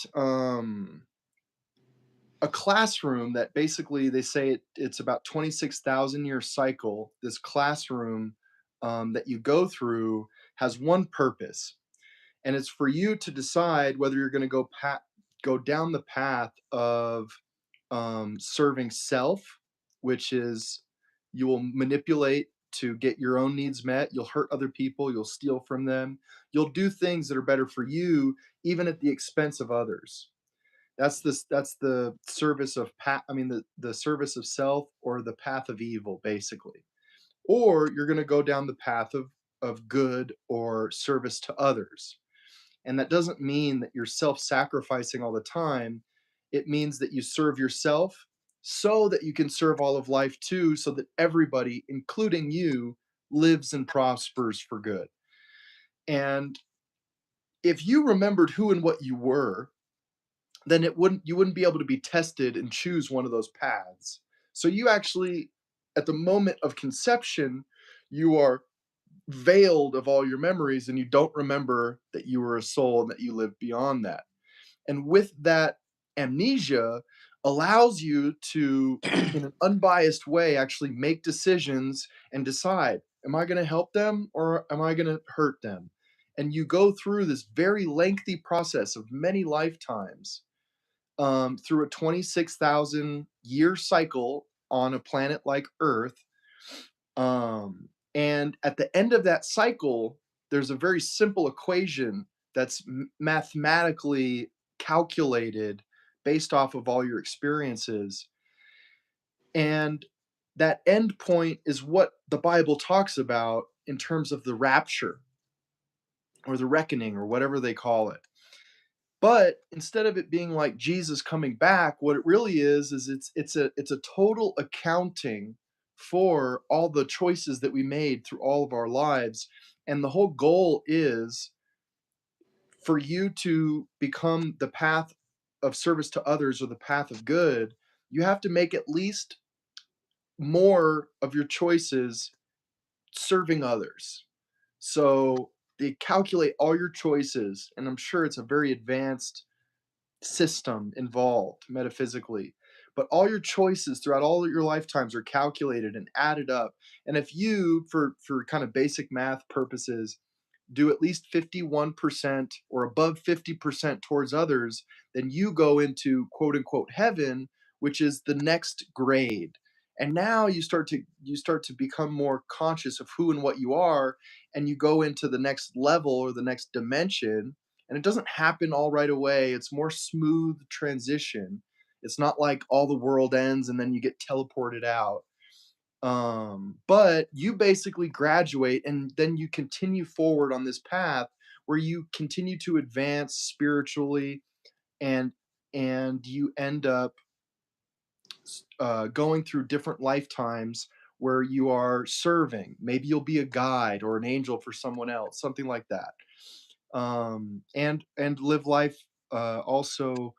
a classroom that basically they say it's about 26,000 year cycle. This classroom that you go through has one purpose, and it's for you to decide whether you're going to go down the path of serving self, which is you will manipulate to get your own needs met. You'll hurt other people. You'll steal from them. You'll do things that are better for you, even at the expense of others. That's the service of the service of self or the path of evil, basically. Or you're going to go down the path of good or service to others. And that doesn't mean that you're self-sacrificing all the time. It means that you serve yourself so that you can serve all of life too, so that everybody, including you, lives and prospers for good. And if you remembered who and what you were, then you wouldn't be able to be tested and choose one of those paths. So you actually, at the moment of conception, you are veiled of all your memories and you don't remember that you were a soul and that you lived beyond that. And with that, amnesia allows you to, in an unbiased way, actually make decisions and decide, am I going to help them or am I going to hurt them? And you go through this very lengthy process of many lifetimes, through a 26,000 year cycle on a planet like Earth. And at the end of that cycle, there's a very simple equation that's mathematically calculated based off of all your experiences. And that end point is what the Bible talks about in terms of the rapture or the reckoning or whatever they call it. But instead of it being like Jesus coming back, what it really is it's a total accounting for all the choices that we made through all of our lives. And the whole goal is for you to become the path of service to others or the path of good. You have to make at least more of your choices serving others. So they calculate all your choices, and I'm sure it's a very advanced system involved metaphysically. But all your choices throughout all of your lifetimes are calculated and added up. And if you, for kind of basic math purposes, do at least 51% or above 50% towards others, then you go into quote unquote heaven, which is the next grade. And now you start to become more conscious of who and what you are, and you go into the next level or the next dimension. And it doesn't happen all right away. It's more smooth transition. It's not like all the world ends and then you get teleported out. But you basically graduate and then you continue forward on this path where you continue to advance spiritually, and you end up going through different lifetimes where you are serving. Maybe you'll be a guide or an angel for someone else, something like that. And live life also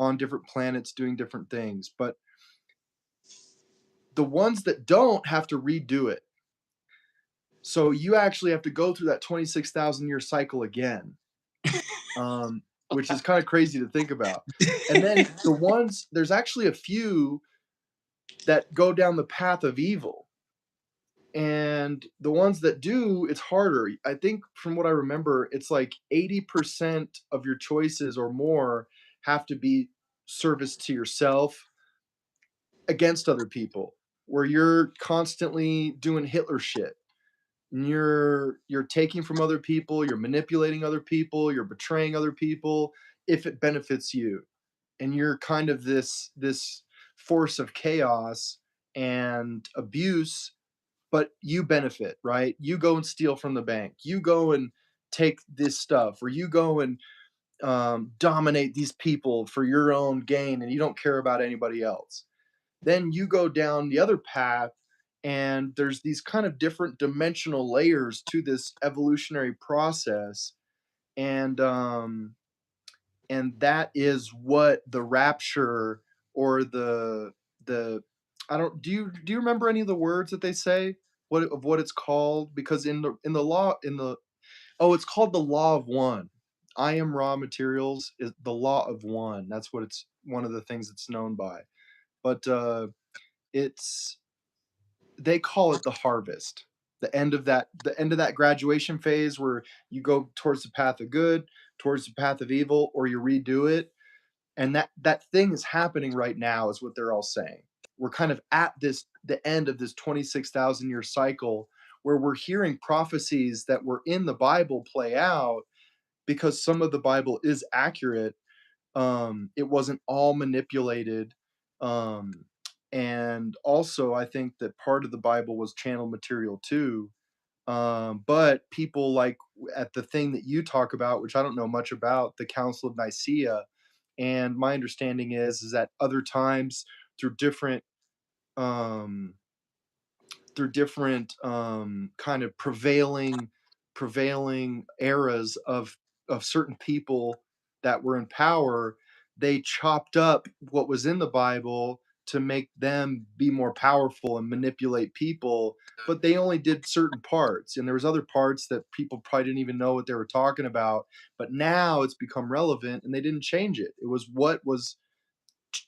on different planets doing different things. But the ones that don't have to redo it. So you actually have to go through that 26,000 year cycle again, which is kind of crazy to think about. And then there's actually a few that go down the path of evil. And the ones that do, it's harder. I think from what I remember, it's like 80% of your choices or more have to be service to yourself against other people, where you're constantly doing Hitler shit. And you're taking from other people, you're manipulating other people, you're betraying other people if it benefits you. And you're kind of this force of chaos and abuse, but you benefit, right? You go and steal from the bank. You go and take this stuff, or you go and dominate these people for your own gain, and you don't care about anybody else. Then you go down the other path, and there's these kind of different dimensional layers to this evolutionary process. and that is what the rapture, or the I don't do you remember any of the words that they say? What it's called? Because in the law, in the oh, it's called the law of one. I am raw materials is the law of one. That's what it's one of the things it's known by. But it's they call it the harvest. The end of that graduation phase where you go towards the path of good, towards the path of evil, or you redo it. And that thing is happening right now is what they're all saying. We're kind of at this the end of this 26,000-year cycle where we're hearing prophecies that were in the Bible play out, because some of the Bible is accurate. It wasn't all manipulated. Um, and also I think that part of the Bible was channel material too. But people like at the thing that you talk about, which I don't know much about, the Council of Nicaea, and my understanding is that other times through different um kind of prevailing eras of certain people that were in power, they chopped up what was in the Bible to make them be more powerful and manipulate people, but they only did certain parts, and there was other parts that people probably didn't even know what they were talking about, but now it's become relevant and they didn't change it. It was what was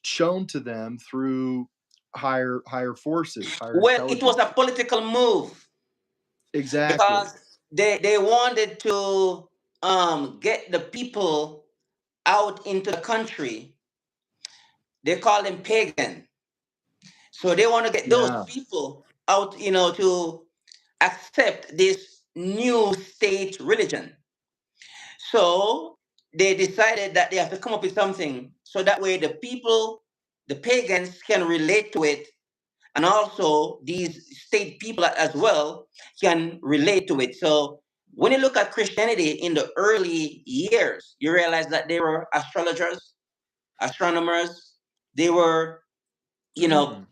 shown to them through higher forces, higher Well, it was a intelligences. political move Exactly. because they wanted to get the people out into the country. They call them pagan. So they want to get those Yeah. people out, to accept this new state religion. So they decided that they have to come up with something so that way the people, the pagans, can relate to it, and also these state people as well can relate to it. So when you look at Christianity in the early years, you realize that they were astrologers, astronomers, they were, you know, Mm.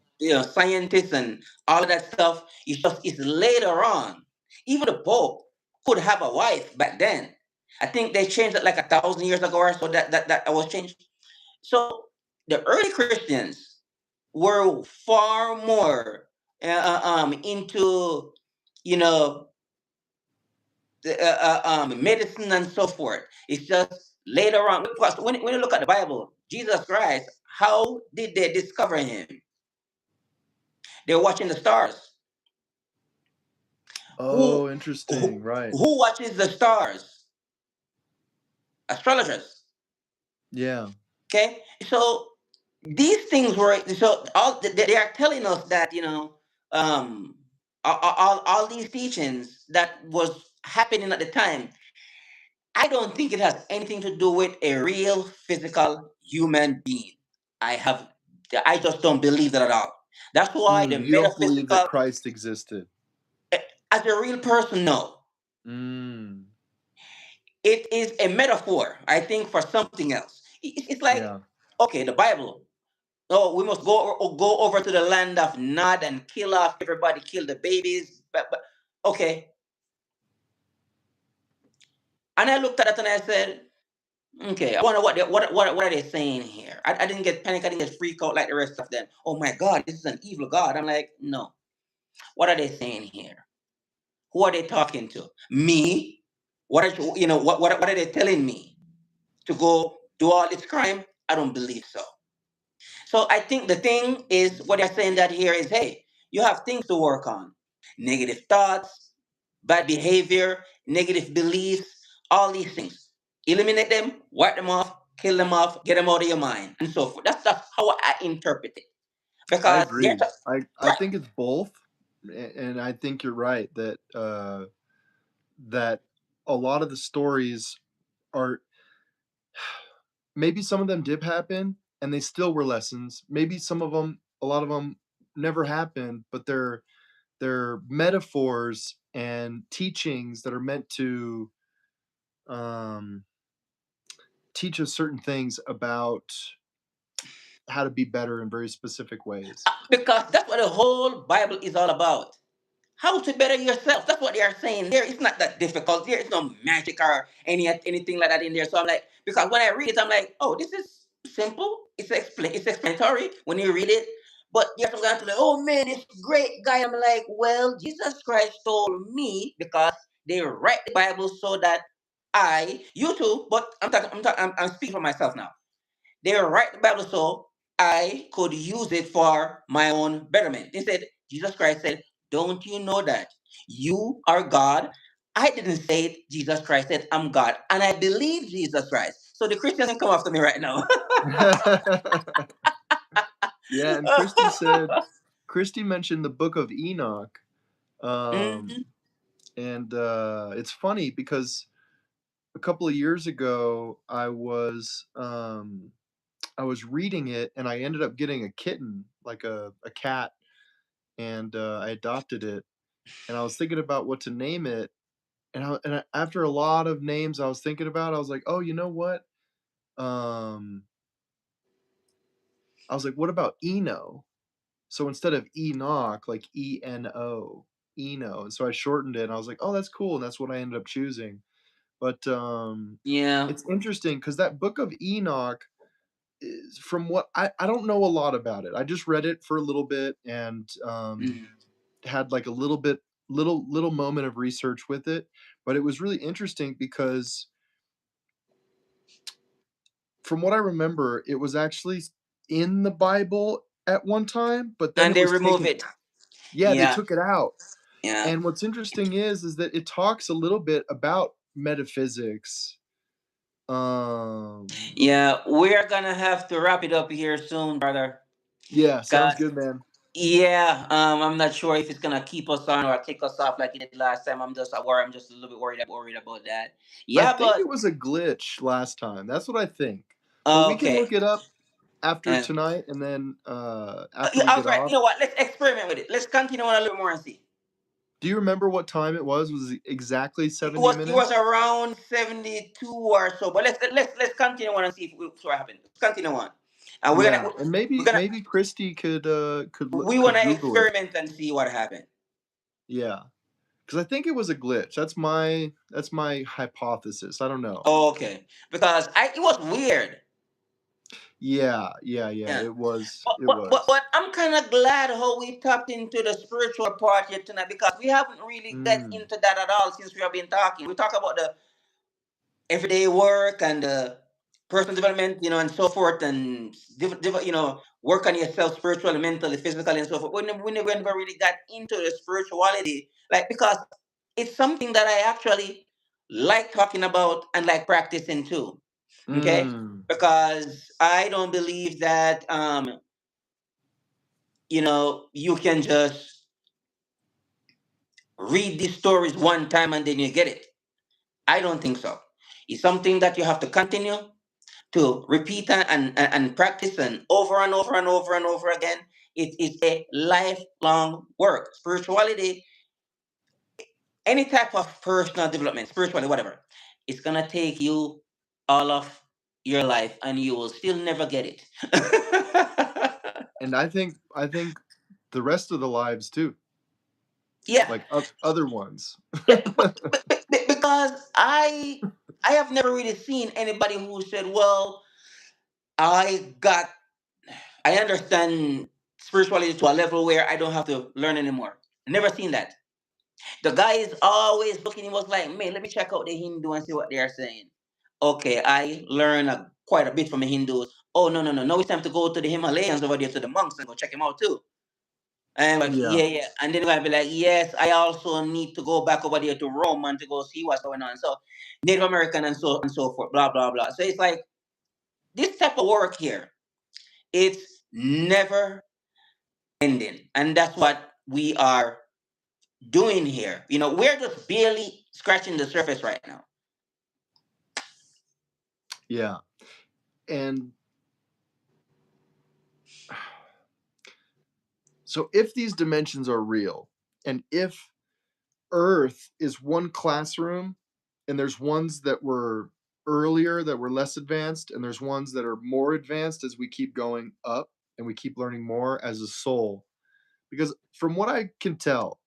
scientists and all of that stuff. It's later on. Even the Pope could have a wife back then. I think they changed it like 1,000 years ago or so that was changed. So the early Christians were far more into, you know medicine and so forth. It's just later on, because when you look at the Bible, Jesus Christ, how did they discover him? They're watching the stars. Who Oh, interesting, who right. who watches the stars? Astrologers. Yeah. Okay, so these things were, so all they are telling us that, um all these teachings that was happening at the time. I don't think it has anything to do with a real physical human being. I have, I just don't believe that at all. That's why the You don't believe that metaphysical, Christ existed. as a real person, no. Mm. It is a metaphor, I think, for something else. It's like, Yeah. okay, the Bible. Oh, we must go over to the land of Nod and kill off everybody, kill the babies. But okay. And I looked at it and I said, okay, I wonder what are they saying here. I didn't get panic. I didn't get freaked out like the rest of them. Oh my God, this is an evil God. I'm like, no. What are they saying here? Who are they talking to? Me? What are what are they telling me to go do all this crime? I don't believe so. So I think the thing is what they're saying that here is, hey, you have things to work on. Negative thoughts, bad behavior, negative beliefs, all these things. Eliminate them, wipe them off, kill them off, get them out of your mind, and so forth. That's how I interpret it. I Because they're agree. I right. think it's both, and I think you're right that, that a lot of the stories are, maybe some of them did happen and they still were lessons. Maybe some of them, a lot of them never happened, but they're metaphors and teachings that are meant to, um, teach us certain things about how to be better in very specific ways. Because that's what the whole Bible is all about. how to better yourself. That's what they are saying there. It's not that difficult. There is no magic or anything like that in there. So I'm like, because when I read it, I'm like, oh, this is simple. It's explanatory when you read it. But there's some guy to like, oh man, this great guy. I'm like, well, Jesus Christ told me because they write the Bible so that you too, but I'm speaking for myself now. They write the Bible so I could use it for my own betterment. They said, Jesus Christ said, don't you know that you are God? I didn't say it. Jesus Christ said, I'm God. And I believe Jesus Christ. So the Christians can come after me right now. Yeah, and Christy mentioned the book of Enoch. Um, Mhm. and it's funny because a couple of years ago I was reading it and I ended up getting a kitten, like a cat, and I adopted it. And I was thinking about what to name it, after a lot of names I was thinking about, I was like, "Oh, you know what?" Um, I was like, "What about Eno?" So instead of Enoch, like Eno, Eno. And so I shortened it and I was like, "Oh, that's cool." And that's what I ended up choosing. But Yeah. it's interesting because that book of Enoch is from what I don't know a lot about it. I just read it for a little bit and Mhm. had like a little bit little moment of research with it. But it was really interesting because from what I remember, it was actually in the Bible at one time, but then And it they was remove taken. it. Yeah, they Yeah. took it out. Yeah. And what's interesting is that it talks a little bit about metaphysics. Um, Yeah. We're going to have to wrap it up here soon, brother. yeah, sounds Because good, man. yeah, I'm not sure if it's gonna keep us on or take us off like it did last time. I'm just a little bit worried about that. I Yeah, think but it was a glitch last time. That's what I think. But we can okay. look it up after Uh, tonight and then after yeah, we I was get right. off. You know what? Let's experiment with it. Let's continue on a little more and see. Do you remember what time it was? Was it exactly It 70 was it was minutes? around 72 or so. But let's continue on and see what happened. Let's continue on. And Yeah, and we're maybe gonna maybe Christy we could wanna Google it. experiment and see what happened. Yeah, because I think it was a glitch. That's my hypothesis. I don't know. Okay, because it was weird. Yeah, yeah, yeah. Yeah. It was. But, It but, but, was. but I'm kind of glad how we tapped into the spiritual part here tonight because we haven't really got Mm, into that at all since we have been talking. We talk about the everyday work and the personal development, and so forth, and work on yourself spiritually, mentally, physically, and so forth. We never really got into the spirituality, like because it's something that I actually like talking about and like practicing too. Okay, mm. because I don't believe that you can just read these stories one time and then you get it. I don't think so. It's something that you have to continue to repeat and practice and over again. It is a lifelong work. Spirituality, any type of personal development, spirituality, whatever, it's gonna take you all of your life and you will still never get it. And I think the rest of the lives too, Yeah, like other ones. yeah, because I have never really seen anybody who said, "Well, I got I understand spirituality to a level where I don't have to learn anymore." Never seen that. The guy is always looking. He was like, "Man, let me check out the Hindu and see what they are saying." Okay, I learn quite a bit from the Hindus. Oh no, no, no! Now it's time to go to the Himalayas over there to the monks and go check them out too. And like, Yeah, yeah, yeah. And then we're gonna be like, yes, I also need to go back over there to Rome and to go see what's going on. So Native American and so forth, blah, blah, blah. So it's like this type of work here, it's never ending. And that's what we are doing here. We're just barely scratching the surface right now. yeah. And so if these dimensions are real, and if Earth is one classroom, and there's ones that were earlier that were less advanced, and there's ones that are more advanced as we keep going up and we keep learning more as a soul. Because from what I can tell,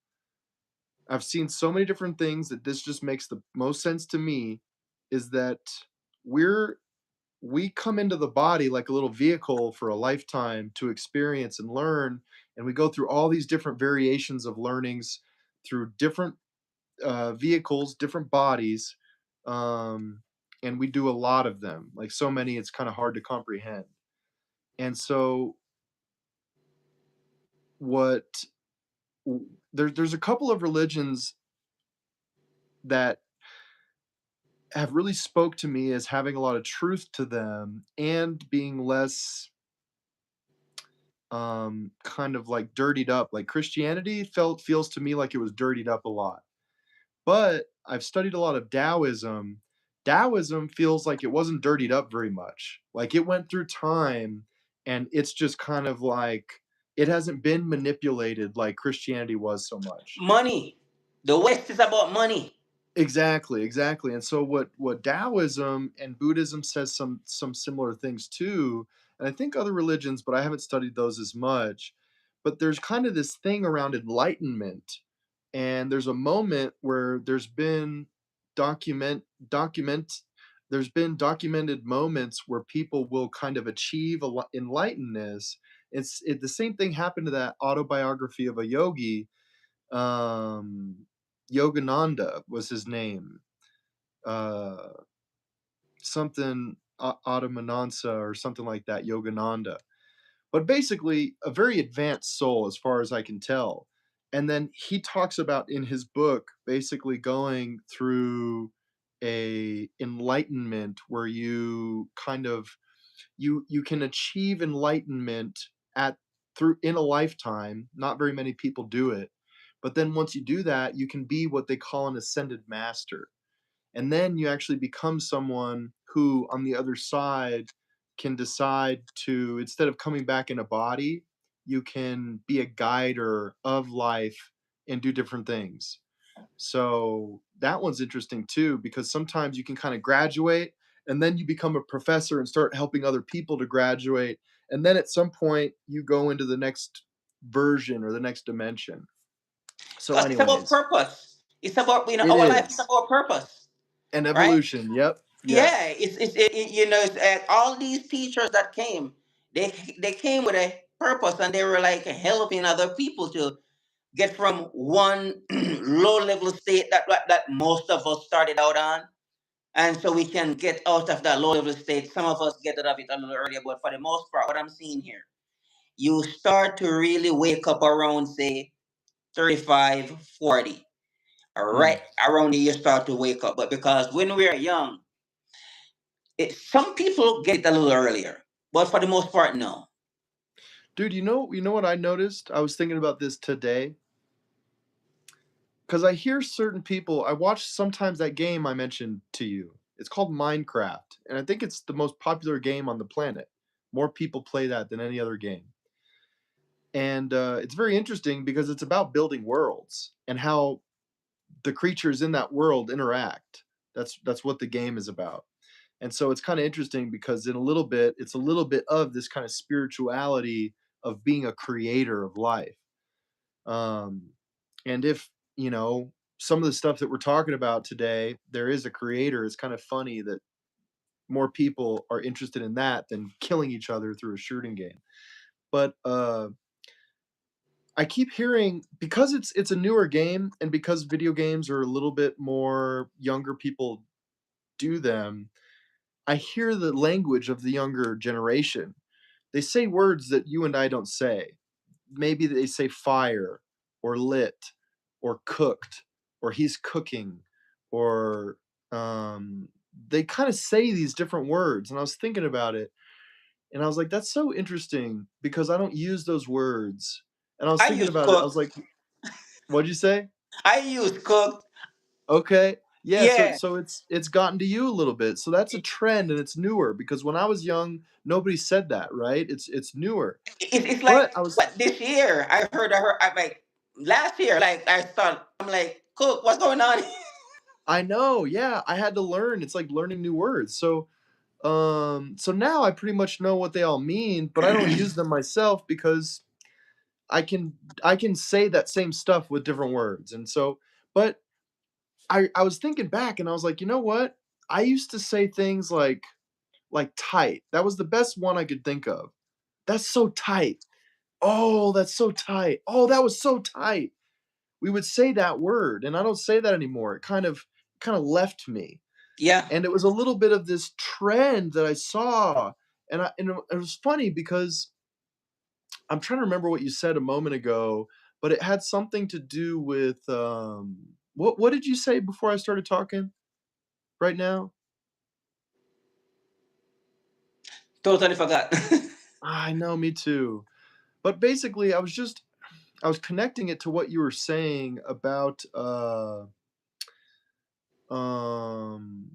I've seen so many different things that this just makes the most sense to me, is that we're we come into the body like a little vehicle for a lifetime to experience and learn, and we go through all these different variations of learnings through different vehicles, different bodies, um, and we do a lot of them. Like so many, it's kind of hard to comprehend. And so, what there's a couple of religions that have really spoke to me as having a lot of truth to them and being less kind of like dirtied up. Like Christianity feels to me like it was dirtied up a lot. But I've studied a lot of Taoism. Taoism feels like it wasn't dirtied up very much. Like it went through time and it's just kind of like it hasn't been manipulated like Christianity was so much. Money. The West is about money. Exactly, exactly. And so what Taoism and Buddhism says some similar things too, and I think other religions, but I haven't studied those as much. But there's kind of this thing around enlightenment, and there's a moment where document there's been documented moments where people will kind of achieve enlightenedness. The same thing happened to that autobiography of a yogi, um, Yogananda was his name. Uh, something Atamanansa or something like that, Yogananda. But basically, a very advanced soul, as far as I can tell. And then he talks about in his book basically going through a enlightenment where you kind of you can achieve enlightenment at through in a lifetime. Not very many people do it. But then once you do that, you can be what they call an ascended master. And then you actually become someone who, on the other side, can decide to, instead of coming back in a body, you can be a guider of life and do different things. So that one's interesting too, because sometimes you can kind of graduate and then you become a professor and start helping other people to graduate. And then at some point, you go into the next version or the next dimension. So, Because it's about anyways, purpose. It's about, it our life is is about purpose, an right? evolution. Yep. Yeah, Yes. all these teachers that came, they came with a purpose, and they were like helping other people to get from one low level state that most of us started out on, and so we can get out of that low level state. Some of us get out of it a little earlier, but for the most part, what I'm seeing here, you start to really wake up around, say, 35, 40. Mm. Right around here, you start to wake up. But because when we're young, some people get it a little earlier, but for the most part, no. Dude, you know what I noticed? I was thinking about this today because I hear certain people. I watch sometimes that game I mentioned to you. It's called Minecraft, and I think it's the most popular game on the planet. More people play that than any other game. And it's very interesting because it's about building worlds and how the creatures in that world interact. That's what the game is about. And so it's kind of interesting because in a little bit, it's a little bit of this kind of spirituality of being a creator of life. Um, and if, some of the stuff that we're talking about today, there is a creator, it's kind of funny that more people are interested in that than killing each other through a shooting game. But I keep hearing, because it's a newer game and because video games are a little bit more younger people do them, I hear the language of the younger generation. They say words that you and I don't say. Maybe they say fire or lit or cooked or he's cooking or they kind of say these different words. And I was thinking about it and I was like, that's so interesting because I don't use those words. And I was I thinking use about it. I was cooked. like, what'd you say? I use cooked. Okay. Yeah, so Yeah, so it's gotten to you a little bit. So that's a trend and it's newer because when I was young, nobody said that, right? It's newer. it's But like I was what this year. I like last year. Like I thought, I'm like, cook. What's going on? I know, yeah, I had to learn. It's like learning new words. So now I pretty much know what they all mean, but I don't use them myself because I can I can say that same stuff with different words. And so But I was thinking back and I was like, "You know what? I used to say things like tight. That was the best one I could think of. That's so tight. Oh, that's so tight. Oh, that was so tight." We would say that word, and I don't say that anymore. It kind of left me. Yeah. And it was a little bit of this trend that I saw, and it was funny because I'm trying to remember what you said a moment ago, but it had something to do with, what did you say before I started talking right now? Totally forgot. I know, me too. But basically, I was connecting it to what you were saying about, um,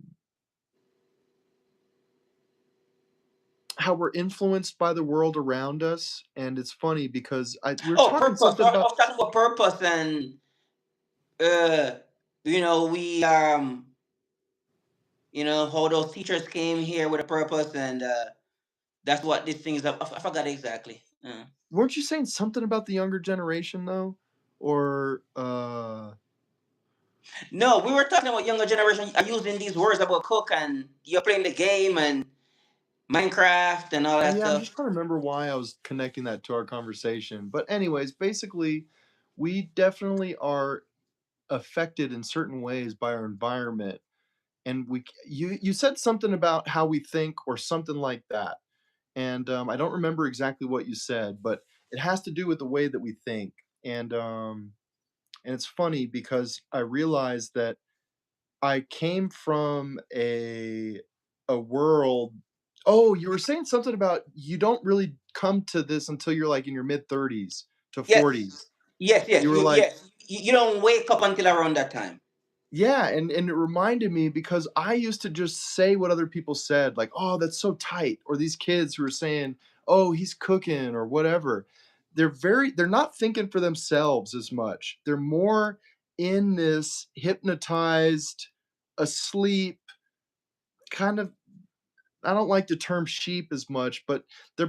how we're influenced by the world around us, and it's funny because I we were Oh, talking purpose. something So I about. was talking about purpose, and uh, we how those teachers came here with a purpose, and that's what this thing is. I forgot exactly. Weren't you saying something about the younger generation though? Or, No, we were talking about younger generation are using these words about cook, and you're playing the game and Minecraft and all that yeah, I'm stuff. just trying to remember why I was connecting that to our conversation. But anyways, basically, we definitely are affected in certain ways by our environment, and you said something about how we think or something like that. And, I don't remember exactly what you said, but it has to do with the way that we think. And it's funny because I realized that I came from a world. Oh, you were saying something about you don't really come to this until you're, like, in your mid-30s to Yes, 40s. yes, yes. You were You like, yes. You don't wake up until around that time. yeah, and it reminded me because I used to just say what other people said, like, "Oh, that's so tight," or these kids who are saying, "Oh, he's cooking," or whatever. They're not thinking for themselves as much. They're more in this hypnotized, asleep, kind of. I don't like the term sheep as much, but they're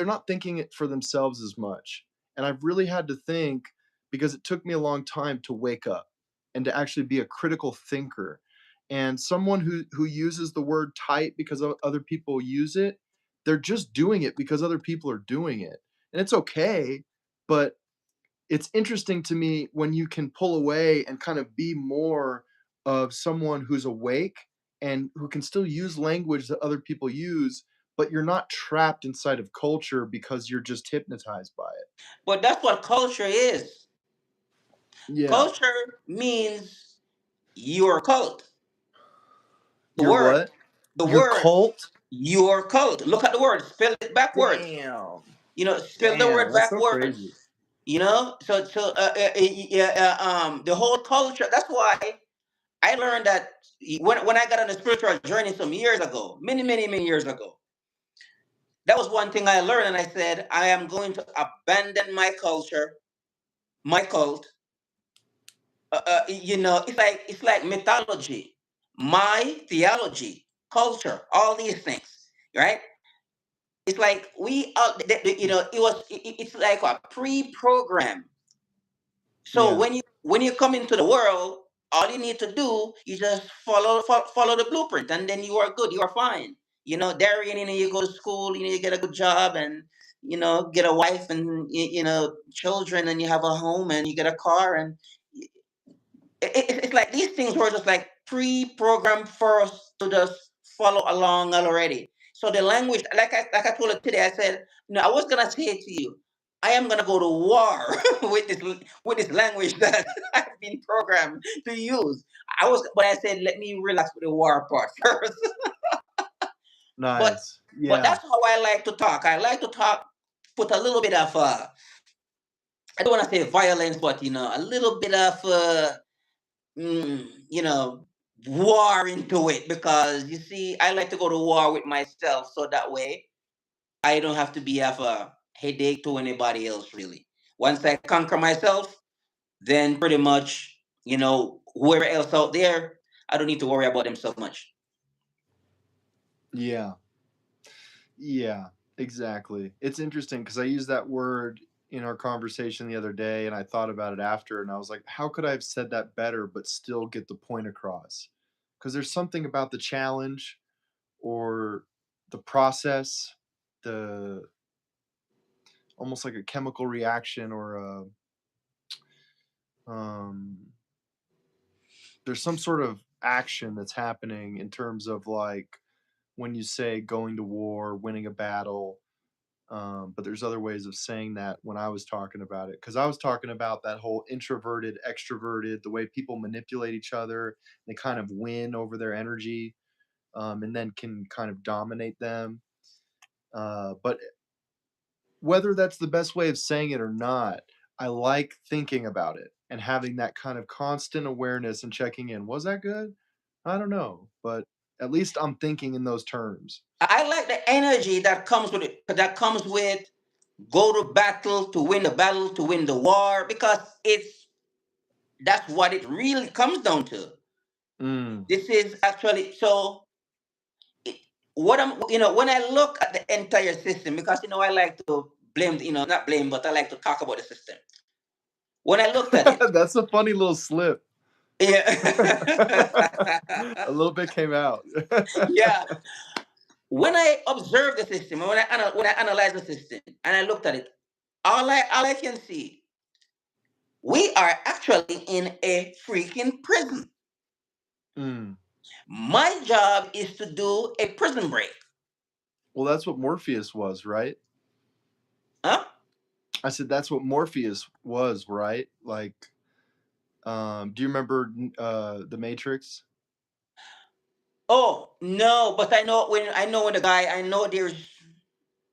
not thinking it for themselves as much. And I've really had to think because it took me a long time to wake up and to actually be a critical thinker. And someone who uses the word tight because other people use it, they're just doing it because other people are doing it. And it's okay, but it's interesting to me when you can pull away and kind of be more of someone who's awake and who can still use language that other people use, but you're not trapped inside of culture because you're just hypnotized by it. But that's what culture is. Yeah. Culture means your cult. The You're word, what? the Your word, cult? your cult. Look at the word. Spell it backwards. Damn. Spell the Damn, word that's so crazy. backwards. The whole culture. That's why I learned that when I got on a spiritual journey some years ago, many, many, many years ago. That was one thing I learned, and I said I am going to abandon my culture, my cult. It's like mythology, my theology, culture, all these things, right? It's like we are, it's like a pre-program. So Yeah. when you come into the world, all you need to do is just follow the blueprint, and then you are good. You are fine. Darien, you go to school, you get a good job, and get a wife and children, and you have a home, and you get a car, and it's like these things were just like pre-programmed for us to just follow along already. So the language, like I told you today, I said, I was gonna say to you, I am gonna go to war with this language that I've been programmed to use. But I said, let me relax with the war part first. but Nice. but Yeah. that's how I like to talk. I like to talk, put a little bit of I don't want to say violence, but a little bit of mm, you know, war into it, because you see, I like to go to war with myself, so that way I don't have to be of a headache to anybody else. Really, once I conquer myself, then pretty much, whoever else out there, I don't need to worry about them so much. Yeah. Yeah. Exactly. It's interesting because I use that word. in our conversation the other day, and I thought about it after, and I was like, how could I have said that better but still get the point across? Because there's something about the challenge or the process, the almost like a chemical reaction or a um there's some sort of action that's happening in terms of like when you say going to war, winning a battle. But there's other ways of saying that when I was talking about it, because I was talking about that whole introverted, extroverted, the way people manipulate each other. They kind of win over their energy, and then can kind of dominate them. But whether that's the best way of saying it or not, I like thinking about it and having that kind of constant awareness and checking in. Was that good? I don't know, but at least I'm thinking in those terms. I like the energy that comes with it, that comes with go to battle to win the battle to win the war, because it's that's what it really comes down to. Mm. This is actually so. It, what I'm, when I look at the entire system, because I like to blame, not blame, but I like to talk about the system. When I looked at it, That's a funny little slip. yeah, A little bit came out. yeah. When I observe the system, when I analyze the system, and I looked at it, all I can see, we are actually in a freaking prison. Mm. My job is to do a prison break. Well, that's what Morpheus was, right? Huh? I said that's what Morpheus was, right? Like, do you remember the Matrix? Oh no, but I know when the guy, I know there's,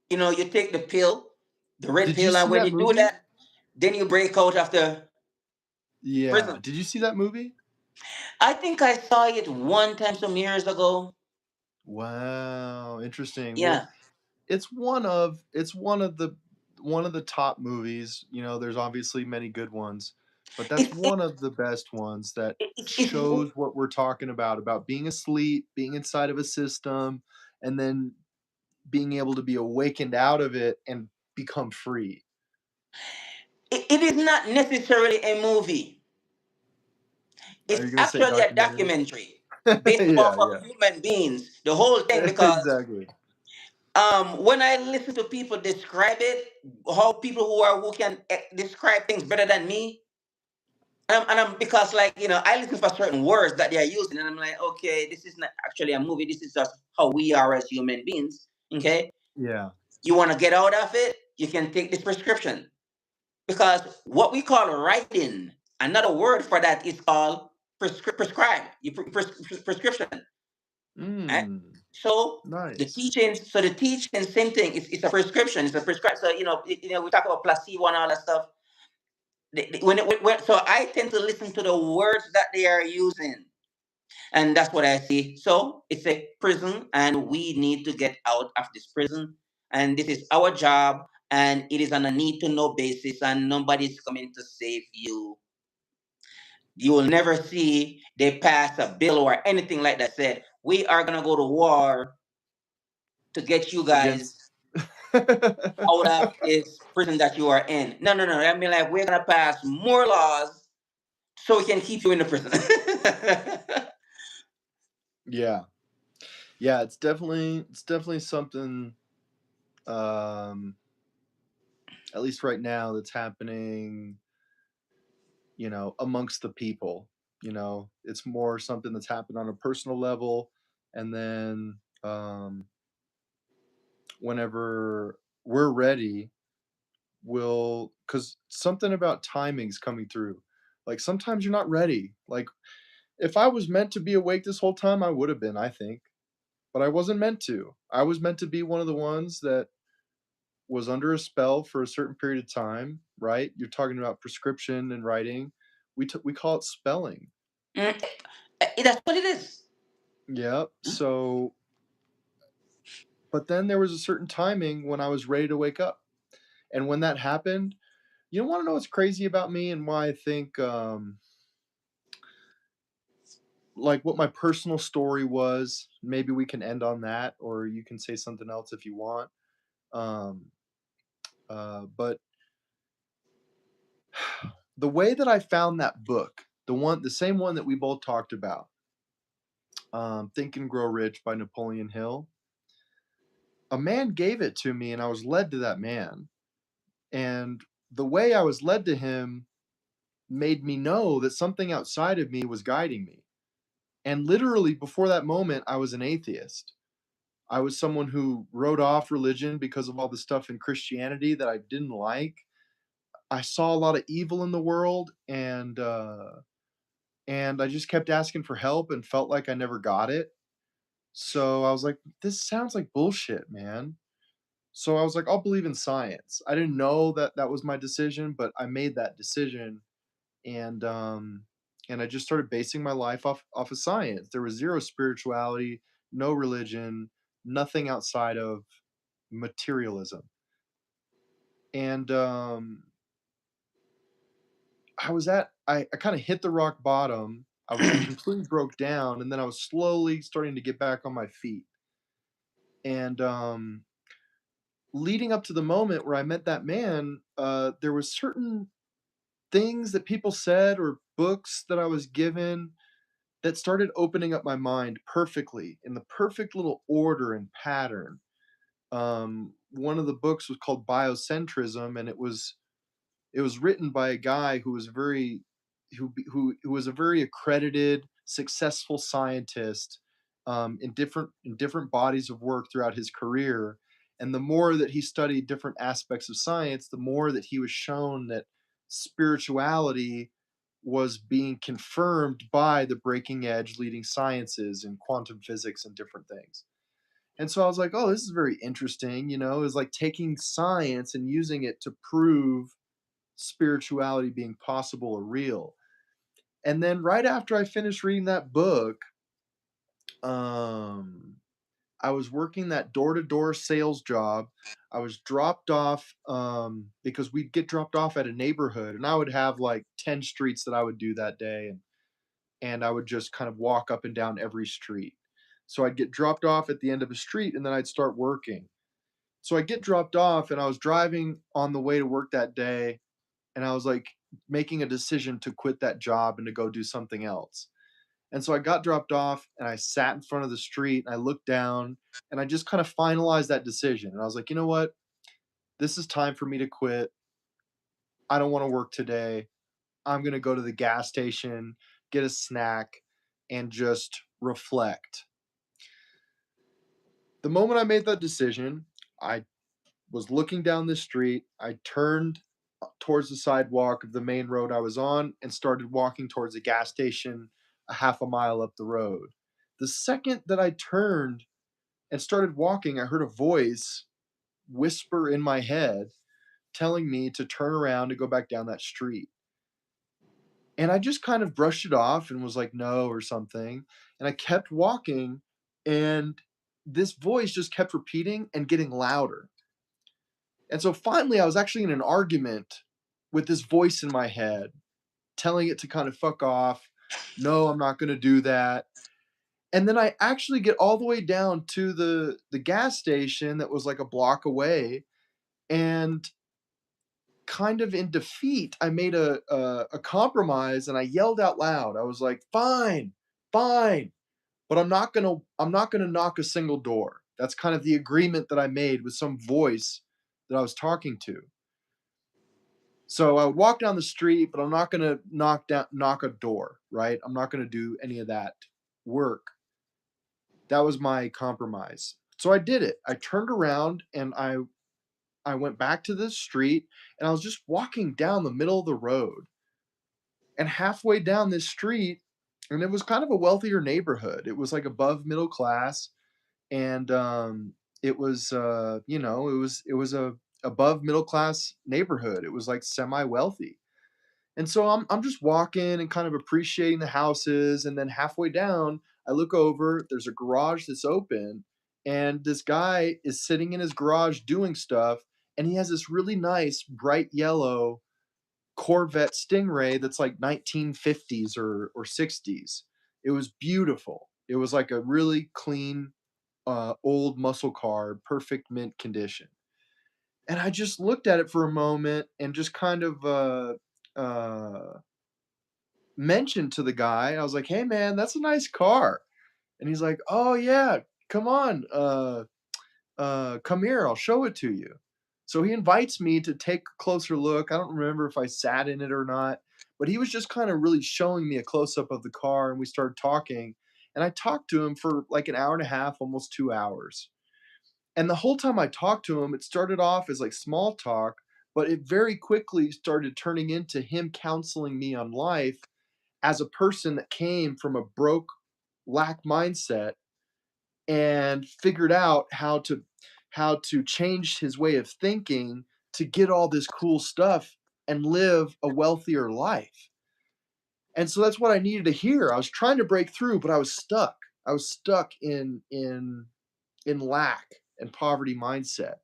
you take the pill, the red Did you pill, and see when that you do movie? that, then you break out of the Yeah. prison. Did you see that movie? I think I saw it one time some years ago. Wow, interesting. Well, Yeah. it's one of the top movies. There's obviously many good ones, but that's It's it, one of the best ones that it's shows what we're talking about being asleep, being inside of a system, and then being able to be awakened out of it and become free. it is not necessarily a movie. Are you It's gonna say actually a documentary? documentary based Yeah, off of yeah. human beings. The whole thing, because Exactly. when I listen to people describe it, how people who can describe things better than me, and I'm because, like, I listen for certain words that they are using, and I'm like, okay, this is not actually a movie. This is just how we are as human beings. Okay, Yeah. you want to get out of it, you can take this prescription, because what we call writing, another word for that is called prescribe. Prescription. Right? Mm, So nice. the teaching, same thing. It's a prescription. It's a prescribe. So we talk about placebo and all that stuff. So I tend to listen to the words that they are using, and that's what I see. So it's a prison, and we need to get out of this prison, and this is our job, and it is on a need to know basis, and nobody's coming to save you. You will never see they pass a bill or anything like that said we are gonna go to war to get you guys Against out of this prison that you are in. No, no, no. I mean, like, we're gonna pass more laws so we can keep you in the prison. Yeah. Yeah, it's definitely something, um, at least right now, that's happening, amongst the people. It's more something that's happened on a personal level, and then whenever we're ready, we'll because something about timing's coming through. Like sometimes you're not ready. Like if I was meant to be awake this whole time, I would have been, I think. But I wasn't meant to. I was meant to be one of the ones that was under a spell for a certain period of time, right? You're talking about prescription and writing. We call it spelling. Mm, that's what it is. Yep. So, but then there was a certain timing when I was ready to wake up. And when that happened, you want to know what's crazy about me and why I think like what my personal story was. Maybe we can end on that or you can say something else if you want. Um but the way that I found that book, the same one that we both talked about, Think and Grow Rich by Napoleon Hill, a man gave it to me and I was led to that man. And the way I was led to him made me know that something outside of me was guiding me. And literally before that moment, I was an atheist. I was someone who wrote off religion because of all the stuff in Christianity that I didn't like. I saw a lot of evil in the world, and I just kept asking for help and felt like I never got it. So I was like, "This sounds like bullshit, man." So I was like, "I'll believe in science." I didn't know that that was my decision, but I made that decision, and, um, and I just started basing my life off of science. There was 0 spirituality, no religion, nothing outside of materialism. And, I kinda hit the rock bottom. I was completely broke down, and then I was slowly starting to get back on my feet. And, leading up to the moment where I met that man, there was certain things that people said or books that I was given that started opening up my mind perfectly in the perfect little order and pattern. One of the books was called Biocentrism, and it was written by a guy who was very who was a very accredited, successful scientist, in different bodies of work throughout his career. And the more that he studied different aspects of science, the more that he was shown that spirituality was being confirmed by the breaking edge leading sciences and quantum physics and different things. And so I was like, "Oh, this is very interesting." It's like taking science and using it to prove spirituality being possible or real. And then right after I finished reading that book, um, I was working that door-to-door sales job. I was dropped off, because we'd get dropped off at a neighborhood, and I would have, like, 10 streets that I would do that day, and I would just kind of walk up and down every street. So I'd get dropped off at the end of a street, and then I'd start working. So I get dropped off, and I was driving on the way to work that day, and I was, like, making a decision to quit that job and to go do something else. And so I got dropped off, and I sat in front of the street, and I looked down, and I just kind of finalized that decision, and I was like, "You know what? This is time for me to quit. I don't wanna work today. I'm gonna go to the gas station, get a snack, and just reflect." The moment I made that decision, I was looking down the street, I turned towards the sidewalk of the main road I was on and started walking towards a gas station a half a mile up the road. The second that I turned and started walking, I heard a voice whisper in my head telling me to turn around and go back down that street. And I just kind of brushed it off and was like, "No," or something. And I kept walking, and this voice just kept repeating and getting louder. And so finally, I was actually in an argument with this voice in my head, telling it to kind of fuck off. "No, I'm not gonna do that." And then I actually get all the way down to the gas station that was like a block away, and kind of in defeat, I made a compromise and I yelled out loud. I was like, "Fine, fine, but I'm not gonna knock a single door." That's kind of the agreement that I made with some voice that I was talking to. So I would walk down the street, but I'm not gonna knock a door, right? I'm not gonna do any of that work. That was my compromise. So I did it. I turned around and I went back to the street, and I was just walking down the middle of the road. And halfway down this street, and it was kind of a wealthier neighborhood. It was like above middle class, and it was a above middle class neighborhood. It was like semi wealthy. And so I'm just walking and kind of appreciating the houses, and then halfway down, I look over, there's a garage that's open, and this guy is sitting in his garage doing stuff, and he has this really nice bright yellow Corvette Stingray that's like 1950s or 60s. It was beautiful. It was like a really clean, old muscle car, perfect mint condition. And I just looked at it for a moment and just kind of, uh, mentioned to the guy, I was like, "Hey, man, that's a nice car." And he's like, "Oh, yeah, come on, come here, I'll show it to you." So he invites me to take a closer look. I don't remember if I sat in it or not, but he was just kind of really showing me a close up of the car, and we started talking. And I talked to him for like an hour and a half, almost 2 hours. And the whole time I talked to him, it started off as like small talk, but it very quickly started turning into him counseling me on life as a person that came from a broke, lack mindset and figured out how to change his way of thinking to get all this cool stuff and live a wealthier life. And so that's what I needed to hear. I was trying to break through, but I was stuck. I was stuck in lack and poverty mindset.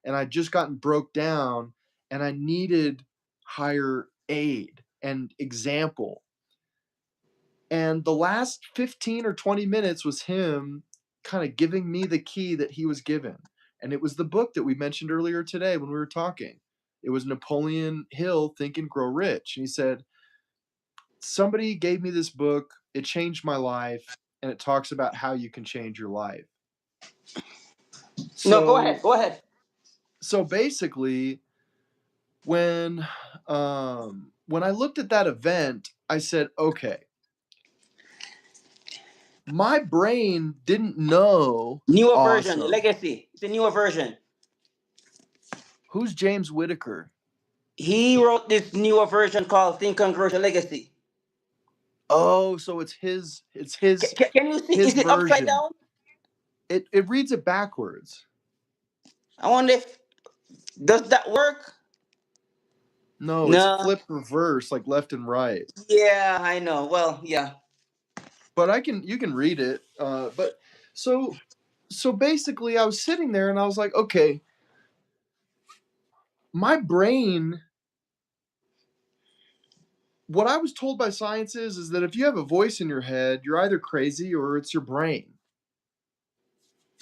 And I'd just gotten broke down and I needed higher aid and example. And the last 15 or 20 minutes was him kinda giving me the key that he was given, and it was the book that we mentioned earlier today when we were talking. It was Napoleon Hill, Think and Grow Rich, and he said, "Somebody gave me this book, it changed my life, and it talks about how you can change your life." No, go ahead. So Go ahead. so basically, when, when I looked at that event, I said, "Okay, my brain didn't know." Newer version, Awesome. Legacy. It's a newer version. Who's James Whitaker? He wrote this newer version called Think and Grow Your Legacy. Oh, so it's Can you see? his Is it upside version. down? It reads it backwards. I wonder if does that work? No, it's No. flipped reverse, like left and right. Yeah, I know. Well, yeah. But you can read it. But so so basically, I was sitting there and I was like, okay, my brain. What I was told by science is that if you have a voice in your head, you're either crazy or it's your brain.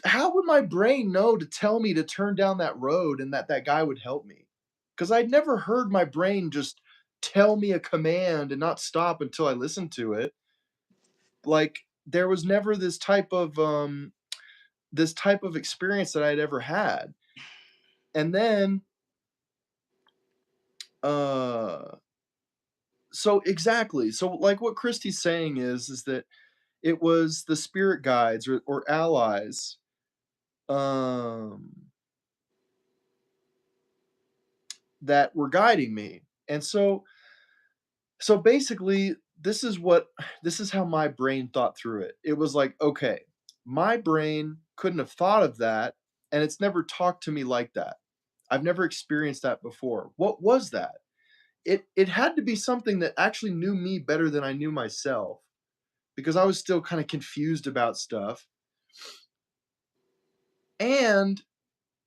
How would my brain know to tell me to turn down that road and that that guy would help me? Because I'd never heard my brain just tell me a command and not stop until I listened to it. Like there was never this type of experience that I'd ever had. And then uh so exactly. So like what Christy's saying is that it was the spirit guides or allies um that were guiding me. And so basically, this is how my brain thought through it. It was like, okay, my brain couldn't have thought of that, and it's never talked to me like that. I've never experienced that before. What was that? It had to be something that actually knew me better than I knew myself because I was still kind of confused about stuff. And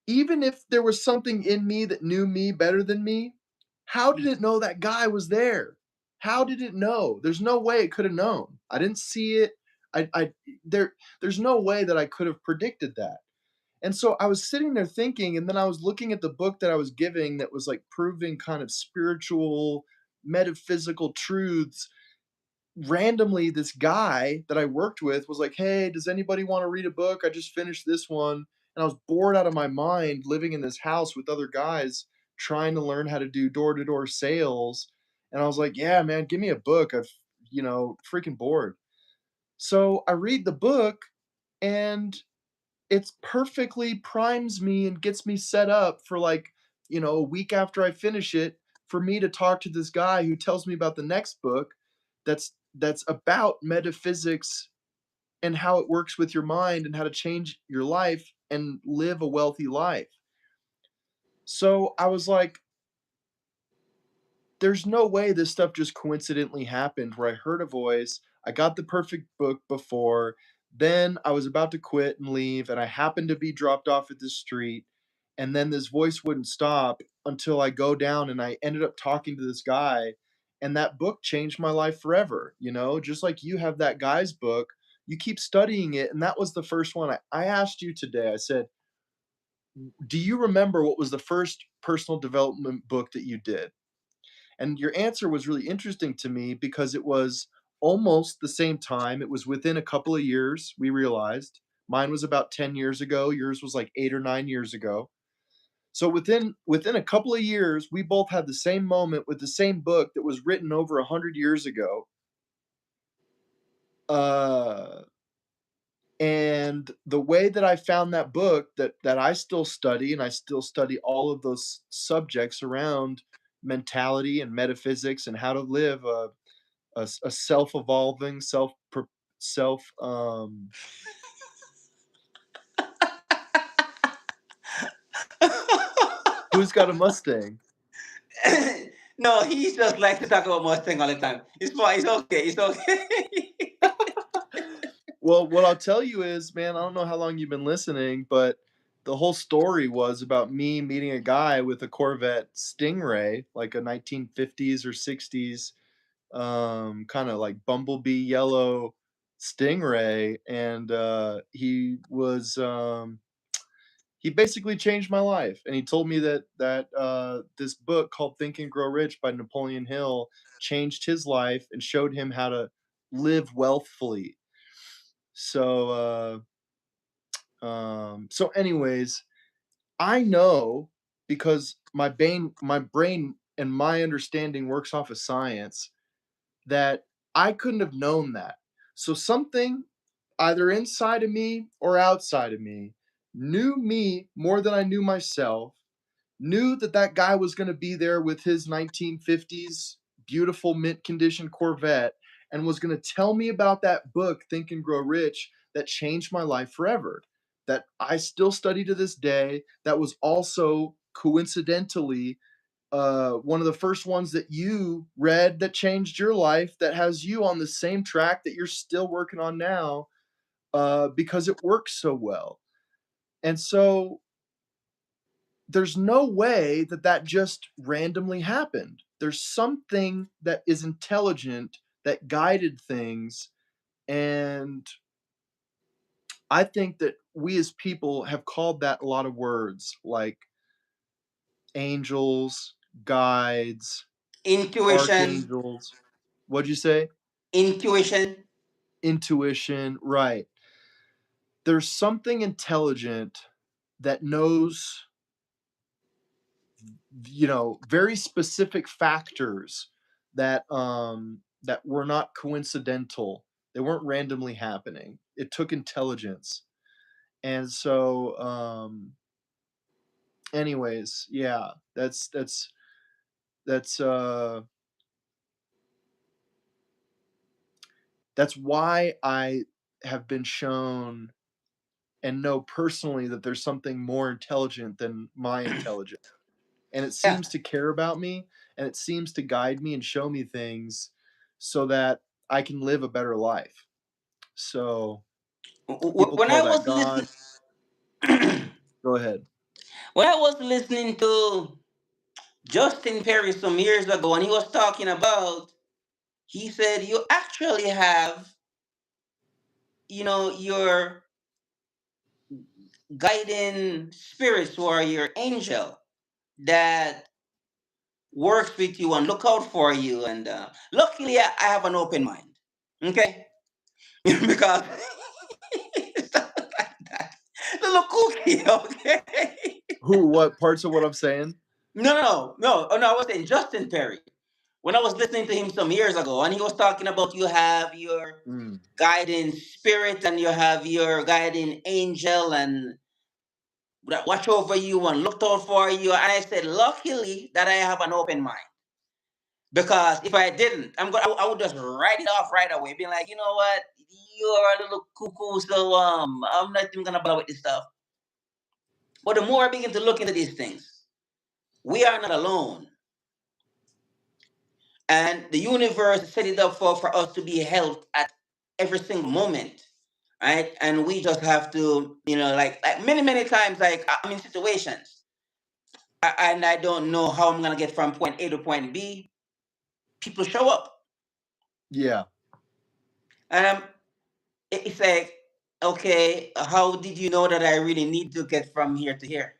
even if there was something in me that knew me better than me, how did it know that guy was there? How did it know? There's no way it could have known. I didn't see it. I there's no way that I could have predicted that. And so I was sitting there thinking, and then I was looking at the book that I was giving that was like proving kind of spiritual, metaphysical truths. Randomly, this guy that I worked with was like, "Hey, does anybody want to read a book? I just finished this one." And I was bored out of my mind living in this house with other guys trying to learn how to do door-to-door sales. And I was like, "Yeah, man, give me a book. Freaking bored." So I read the book and it's perfectly primes me and gets me set up for like, a week after I finish it for me to talk to this guy who tells me about the next book that's about metaphysics and how it works with your mind and how to change your life and live a wealthy life. So I was like, there's no way this stuff just coincidentally happened where I heard a voice, I got the perfect book before, then I was about to quit and leave, and I happened to be dropped off at the street, and then this voice wouldn't stop until I go down and I ended up talking to this guy, and that book changed my life forever, just like you have that guy's book, you keep studying it, and that was the first one. I asked you today, I said, do you remember what was the first personal development book that you did? And your answer was really interesting to me because it was almost the same time. It was within a couple of years, we realized. Mine was about 10 years ago, yours was like 8 or 9 years ago. So within a couple of years, we both had the same moment with the same book that was written over 100 years ago. Uh and the way that I found that book that I still study, and I still study all of those subjects around mentality and metaphysics and how to live a self-evolving, self who's got a Mustang? No, he just likes to talk about Mustang all the time. It's fine. It's okay. It's okay. Well, what I'll tell you is, man, I don't know how long you've been listening, but the whole story was about me meeting a guy with a Corvette Stingray, like a 1950s or 60s, kind of like bumblebee yellow Stingray, and he basically changed my life, and he told me that this book called Think and Grow Rich by Napoleon Hill changed his life and showed him how to live wealthfully. So, so anyways, I know because my brain and my understanding works off of science that I couldn't have known that. So something either inside of me or outside of me knew me more than I knew myself, knew that that guy was going to be there with his 1950s beautiful mint condition Corvette and was going to tell me about that book Think and Grow Rich that changed my life forever, that I still study to this day, that was also coincidentally one of the first ones that you read that changed your life, that has you on the same track that you're still working on now, because it works so well. And so there's no way that that just randomly happened. There's something that is intelligent that guided things. And I think that we as people have called that a lot of words like angels, guides, Intuition. archangels. What'd you say? Intuition. Intuition, right. There's something intelligent that knows, very specific factors that were not coincidental. They weren't randomly happening. It took intelligence. And so, anyways, yeah, that's that's why I have been shown and know personally that there's something more intelligent than my intelligence. And it Yeah. seems to care about me, and it seems to guide me and show me things so that I can live a better life. So, people When call I that was listening, God. Go ahead. when I was listening to Justin Perry some years ago, and he was talking about, he said you actually have, your guiding spirits who are your angel that works with you and look out for you. And luckily, I have an open mind. Okay, because stuff like that. Little cookie. Okay. Who, what parts of what I'm saying? No, no, no, no. Oh, no, I was saying Justin Perry. When I was listening to him some years ago, and he was talking about you have your Mm, guiding spirit and you have your guiding angel and that watch over you and looked out for you. And I said, luckily that I have an open mind. Because if I didn't, I would just write it off right away, being like, you know what, you're a little cuckoo, so I'm not even gonna bother with this stuff. But the more I begin to look into these things, we are not alone. And the universe set it up for us to be helped at every single moment. Right. And we just have to, like many, many times, like I'm in situations and I don't know how I'm gonna get from point A to point B. People show up. yeah, And it's like, okay, how did you know that I really need to get from here to here?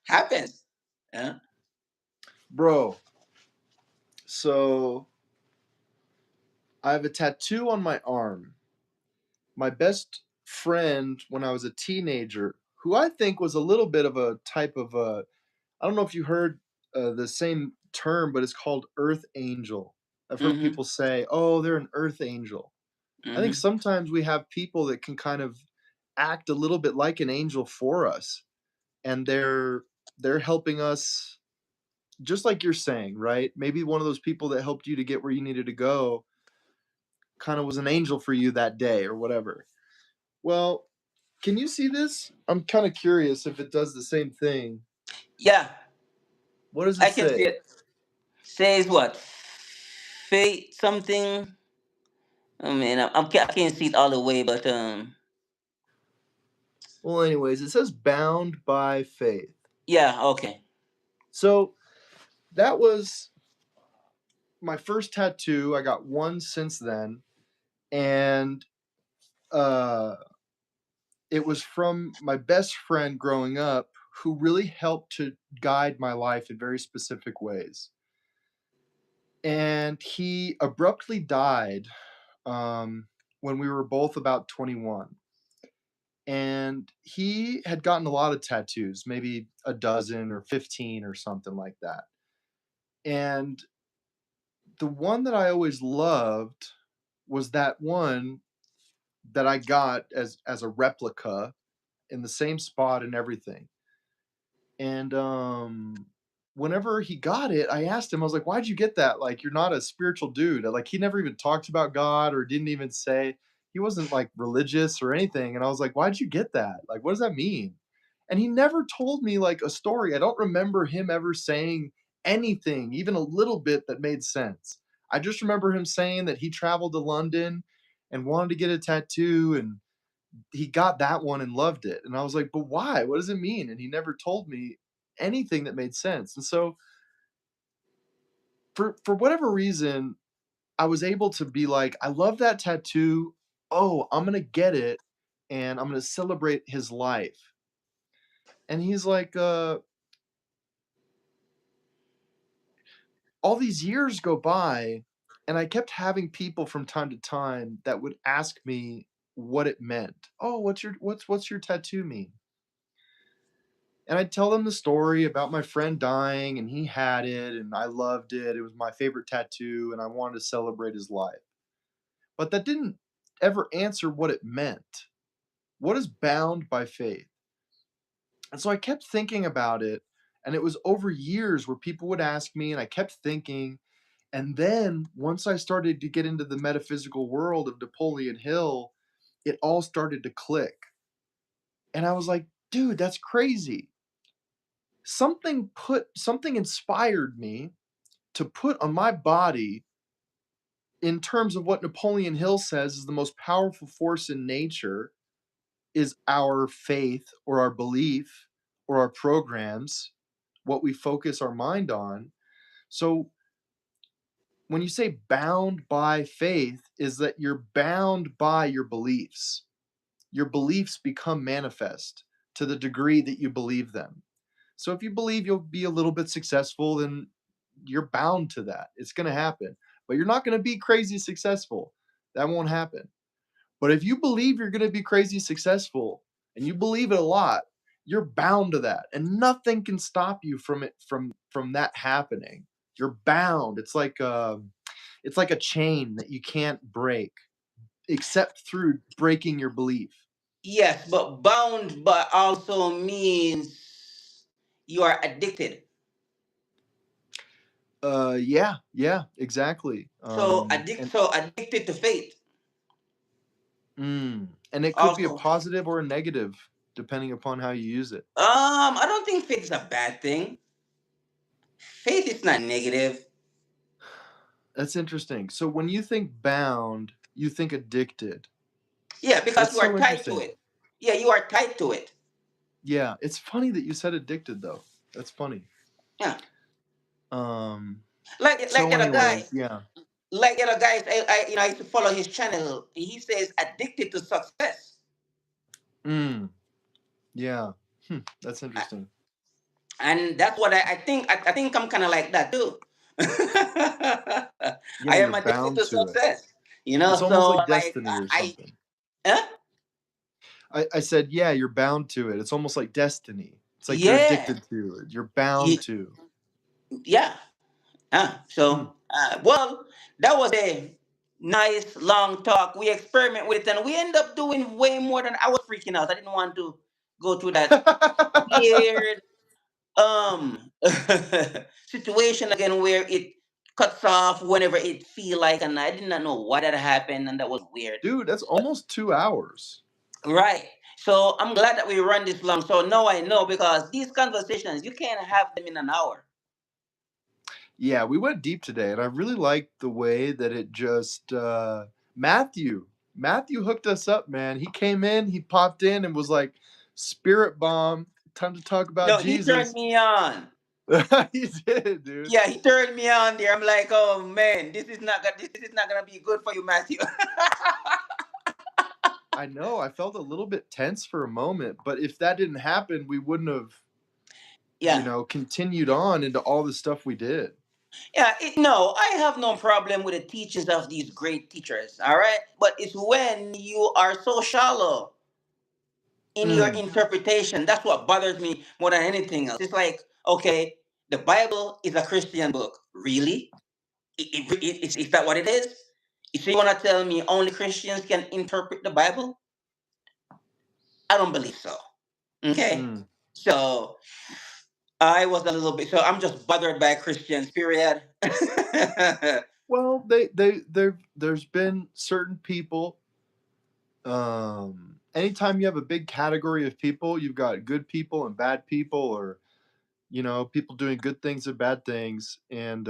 Happens. Yeah. bro. So I have a tattoo on my arm. My best friend when I was a teenager, who I think was a little bit of a type of a, I don't know if you heard the same term, but it's called Earth Angel. I've heard Mm-hmm. people say, "Oh, they're an Earth Angel." I think Mm-hmm. sometimes we have people that can kind of act a little bit like an angel for us, and they're helping us, just like you're saying, right? Maybe one of those people that helped you to get where you needed to go kind of was an angel for you that day or whatever. Well, can you see this? I'm kind of curious if it does the same thing. Yeah, What does it I can see say? it. Says what? Fate something. I mean, I can't see it all the way, but Well, anyways, it says bound by faith. yeah, okay. So that was my first tattoo. I got one since then, and uh, it was from my best friend growing up who really helped to guide my life in very specific ways. And he abruptly died when we were both about 21. And he had gotten a lot of tattoos, maybe a dozen or 15 or something like that. And the one that I always loved was that one that I got as a replica in the same spot and everything. And whenever he got it, I asked him, I was like, "Why'd you get that? Like, you're not a spiritual dude." Like, he never even talked about God or didn't even say, he wasn't like religious or anything. And I was like, "Why'd you get that? Like, what does that mean?" And he never told me like a story. I don't remember him ever saying anything, even a little bit that made sense. I just remember him saying that he traveled to London and wanted to get a tattoo, and he got that one and loved it. And I was like, "But why? What does it mean?" And he never told me anything that made sense. And so for whatever reason, I was able to be like, "I love that tattoo. Oh, I'm gonna get it and I'm gonna celebrate his life." And he's like, all these years go by, and I kept having people from time to time that would ask me what it meant. "Oh, what's your tattoo mean?" And I'd tell them the story about my friend dying, and he had it, and I loved it. It was my favorite tattoo, and I wanted to celebrate his life. But that didn't ever answer what it meant. What is bound by faith? And so I kept thinking about it, and it was over years where people would ask me, and I kept thinking. And then once I started to get into the metaphysical world of Napoleon Hill, it all started to click. And I was like, "Dude, that's crazy." Something inspired me to put on my body, in terms of what Napoleon Hill says is the most powerful force in nature, is our faith or our belief or our programs, what we focus our mind on. So when you say bound by faith, is that you're bound by your beliefs. Your beliefs become manifest to the degree that you believe them. So if you believe you'll be a little bit successful, then you're bound to that. It's going to happen. But you're not going to be crazy successful. That won't happen. But if you believe you're going to be crazy successful and you believe it a lot, you're bound to that. And nothing can stop you from it from that happening. You're bound. It's like a chain that you can't break except through breaking your belief. Yes, but bound but also means you are addicted. Yeah, yeah, exactly. And So addicted to fate. and it could be a Also, positive or a negative depending upon how you use it. I don't think fate is a bad thing. Fate is not negative. That's interesting. So when you think bound, you think addicted. Yeah, because That's you are so tied to interesting. it. Yeah, you are tied to it. Yeah, it's funny that you said addicted though. That's funny. Yeah, Um, like so the other guy, anyways, yeah. like the other guys. I used to follow his channel. He says addicted to success, Mm, yeah. That's A- interesting. and that's what I think. I think I'm kind of like that too, I Yeah, am you're addicted bound to to it. success. It's almost So like like destiny or I something. huh? I said, "Yeah, you're bound to it." It's almost like destiny. It's like you're Yeah, addicted to it. You're bound Ye- to. yeah. Hmm. Well, that was a nice long talk. We experiment with it, and we end up doing way more than I was freaking out. I didn't want to go through that weird situation again where it cuts off whenever it feel like, and I did not know what had happened, and that was weird. Dude, that's almost 2 hours. Right. So I'm glad that we run this long. So now I know because these conversations you can't have them in an hour. Yeah, we went deep today, and I really liked the way that it just, Matthew hooked us up, man. He came in, he popped in and was like, "Spirit bomb, time to talk about No, he turned Jesus." me on. He did, dude. Yeah, he turned me on there. I'm like, oh man, this is not gonna be good for you, Matthew. I know, I felt a little bit tense for a moment, but if that didn't happen, we wouldn't have, Yeah. continued on into all the stuff we did. No, I have no problem with the teachings of these great teachers, all right? But it's when you are so shallow in your Mm, interpretation. That's what bothers me more than anything else. It's like, okay, the Bible is a Christian book. Really? Is that what it is? So you want to tell me only Christians can interpret the Bible? I don't believe so. Okay? mm. So I was a little bit, so I'm just bothered by Christians, period. Well, there's been certain people, anytime you have a big category of people, you've got good people and bad people, or people doing good things and bad things, and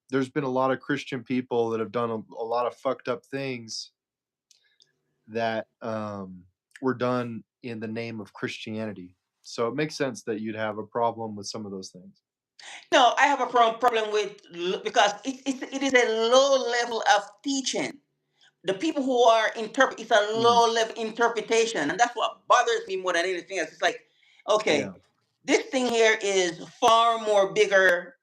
there's been a lot of Christian people that have done a lot of fucked up things that were done in the name of Christianity. So it makes sense that you'd have a problem with some of those things. No, I have a problem with because it is a low level of teaching. The people who are interpret it's a Mm, low level interpretation, and that's what bothers me more than anything else. It's like, yeah. okay, this thing here is far more bigger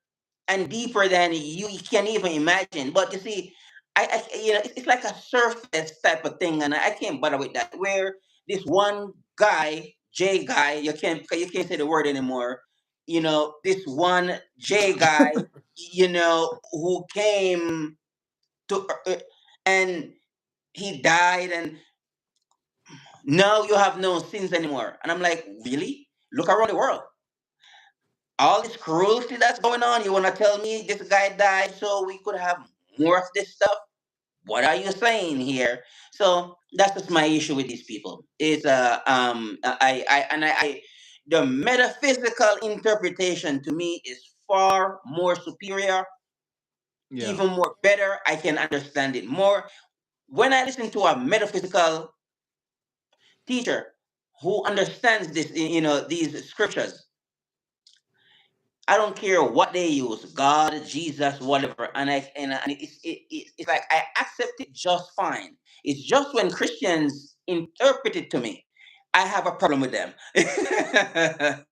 and deeper than you can even imagine. But you see, it's like a surface type of thing, and I can't bother with that. Where this one guy, J guy, you can't say the word anymore. This one J guy, who came to and he died, and now you have no sins anymore. And I'm like, really? Look around the world. All this cruelty that's going on. You want to tell me this guy died so we could have more of this stuff? What are you saying here? So that's just my issue with these people. Is the metaphysical interpretation to me is far more superior, Yeah. even more better. I can understand it more when I listen to a metaphysical teacher who understands these scriptures. I don't care what they use, God, Jesus, whatever, and it's like I accept it just fine. It's just when Christians interpret it to me, I have a problem with them. Yeah,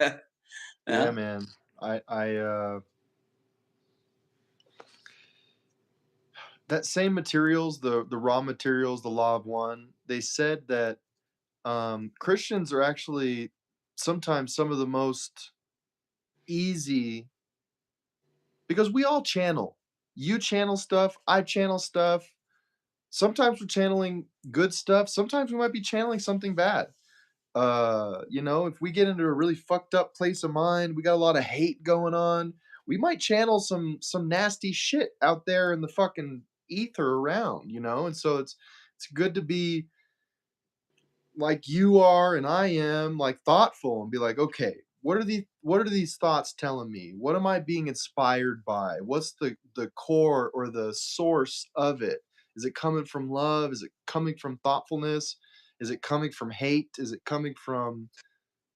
Yeah. man. I that same materials, the raw materials, the law of one, they said that Christians are actually sometimes some of the most easy, because we all channel. You channel stuff, I channel stuff. Sometimes we're channeling good stuff, sometimes we might be channeling something bad. If we get into a really fucked up place of mind, we got a lot of hate going on, we might channel some nasty shit out there in the fucking ether around, and so it's good to be like you are and I am, like, thoughtful and be like, okay, what are these thoughts telling me? What am I being inspired by? What's the core or the source of it? Is it coming from love? Is it coming from thoughtfulness? Is it coming from hate? Is it coming from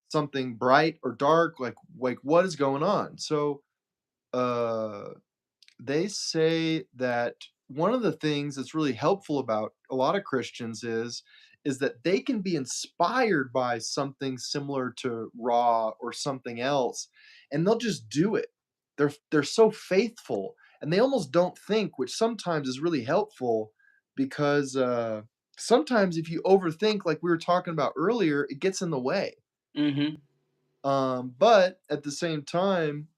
something bright or dark? Like what is going on? So uh they say that one of the things that's really helpful about a lot of Christians is that they can be inspired by something similar to Raw or something else, and they'll just do it. They're so faithful, and they almost don't think, which sometimes is really helpful because, sometimes if you overthink, like we were talking about earlier, it gets in the way. Mm-hmm. But at the same time,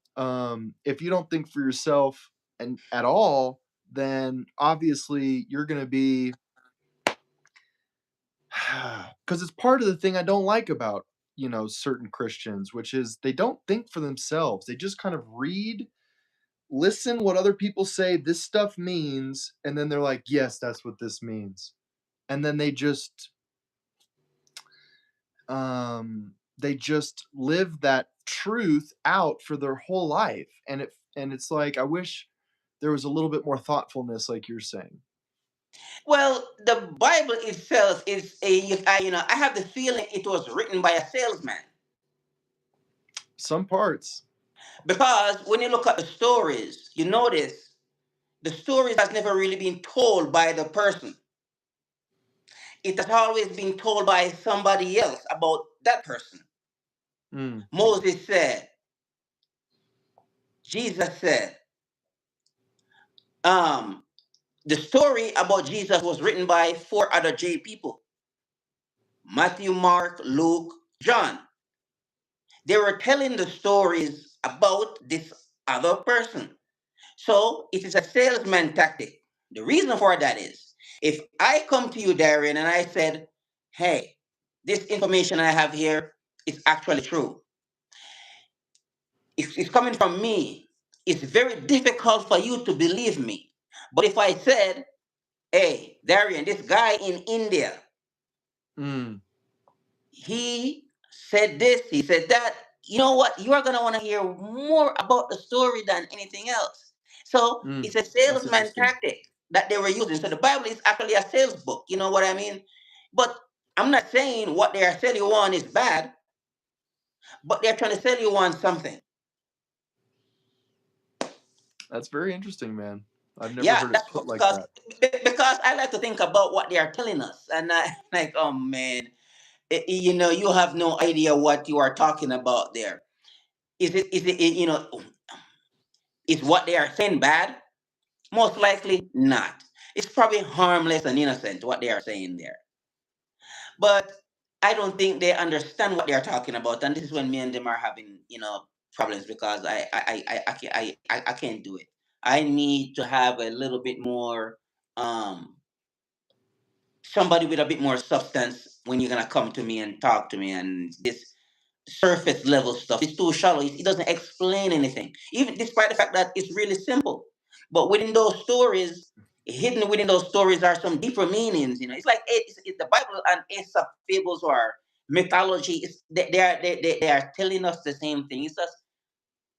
if you don't think for yourself and at all, then obviously you're gonna be because it's part of the thing I don't like about, certain Christians, which is they don't think for themselves. They just kind of read, listen what other people say this stuff means, and then they're like, "Yes, that's what this means." And then they just live that truth out for their whole life, and it's like, I wish there was a little bit more thoughtfulness like you're saying. Well, the Bible itself is I have the feeling it was written by a salesman, Some parts. because when you look at the stories, you notice the stories has never really been told by the person. It has always been told by somebody else about that person. Mm, Moses said, Jesus said, um, the story about Jesus was written by four other J people: Matthew, Mark, Luke, John. They were telling the stories about this other person. So it is a salesman tactic. The reason for that is, if I come to you, Darien, and I said, hey, this information I have here is actually true, it's coming from me, it's very difficult for you to believe me. But if I said, hey, Darien, this guy in India, mm, he said this, he said that. You know what? You are going to want to hear more about the story than anything else. So mm. it's a That's salesman interesting. tactic that they were using. So the Bible is actually a sales book. You know what I mean? But I'm not saying what they are selling you on is bad, but they're trying to sell you on something. That's very interesting, man. I've never Yeah, heard it that's put like because that. I like to think about what they are telling us, and I like, oh man, you have no idea what you are talking about there. Is what they are saying bad? Most likely not. It's probably harmless and innocent what they are saying there. But I don't think they understand what they are talking about, and this is when me and them are having problems, because I can't do it. I need to have a little bit more um somebody with a bit more substance when you're gonna come to me and talk to me, and this surface level stuff is too shallow. It doesn't explain anything, even despite the fact that it's really simple. But within those stories, hidden within those stories are some deeper meanings. It's like it's the Bible and Aesop fables or mythology. They are telling us the same thing. It's just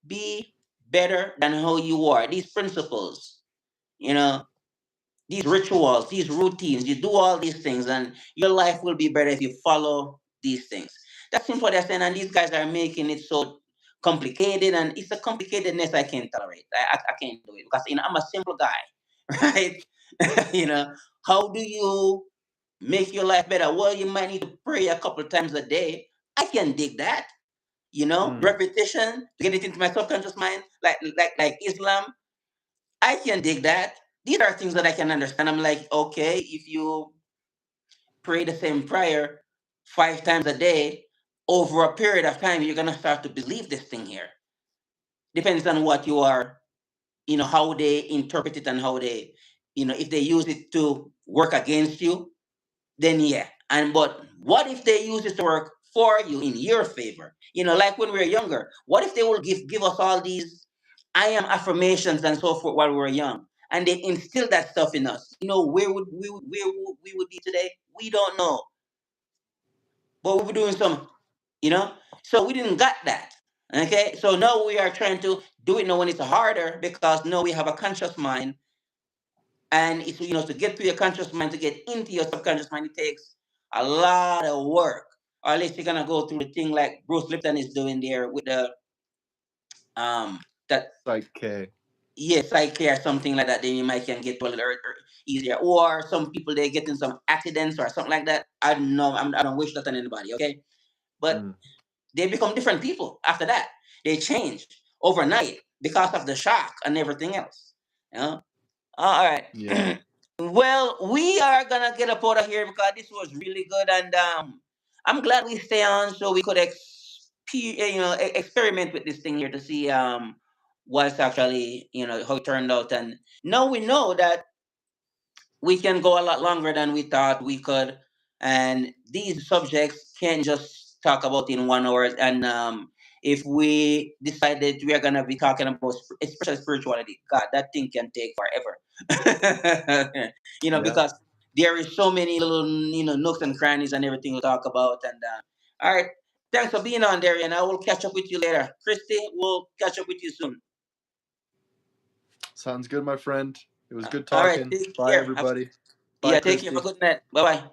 be better than how you are. These principles, you know, these rituals, these routines, you do all these things, and your life will be better if you follow these things. That's simple they're saying, and these guys are making it so complicated, and it's a complicatedness I can't tolerate. I can't do it, because I'm a simple guy, right? you know, how do you make your life better? Well, you might need to pray a couple times a day. I can dig that. Mm, Repetition to get it into my subconscious mind, like Islam. I can dig that. These are things that I can understand. I'm like, okay, if you pray the same prayer 5 times a day over a period of time, you're gonna start to believe this thing here. Depends on what you are, how they interpret it, and how they, if they use it to work against you, then yeah. And but what if they use it to work for you in your favor? Like when we were younger, what if they will give us all these I am affirmations and so forth while we were young, and they instill that stuff in us? Where would we be today? We don't know, but we were doing some, so we didn't got that. Okay, so now we are trying to do it now when it's harder, because now we have a conscious mind, and it's, to get to your conscious mind, to get into your subconscious mind, it takes a lot of work. Or at least you're gonna go through the thing like Bruce Lipton is doing there with the that Psyche. psyche or something like that. Then you might can get to a little easier. Or some people they get in some accidents or something like that. I don't know. I don't wish that on anybody. Okay, but Mm, they become different people after that. They change overnight because of the shock and everything else. You know? All right. Yeah. Well, we are gonna get up out of here because this was really good, and I'm glad we stay on so we could experiment with this thing here to see what's actually how it turned out, and now we know that we can go a lot longer than we thought we could. And these subjects can just talk about in 1 hour. And if we decided we are going to be talking about, especially spirituality, God, that thing can take forever. Yeah. Because there is so many little, nooks and crannies and everything to talk about. And all right. Thanks for being on there. And I will catch up with you later. Christy, we'll catch up with you soon. Sounds good, my friend. It was good All right. talking. Take Bye, care. everybody. Bye, Yeah, take care. Have a Christy. good night. Bye bye.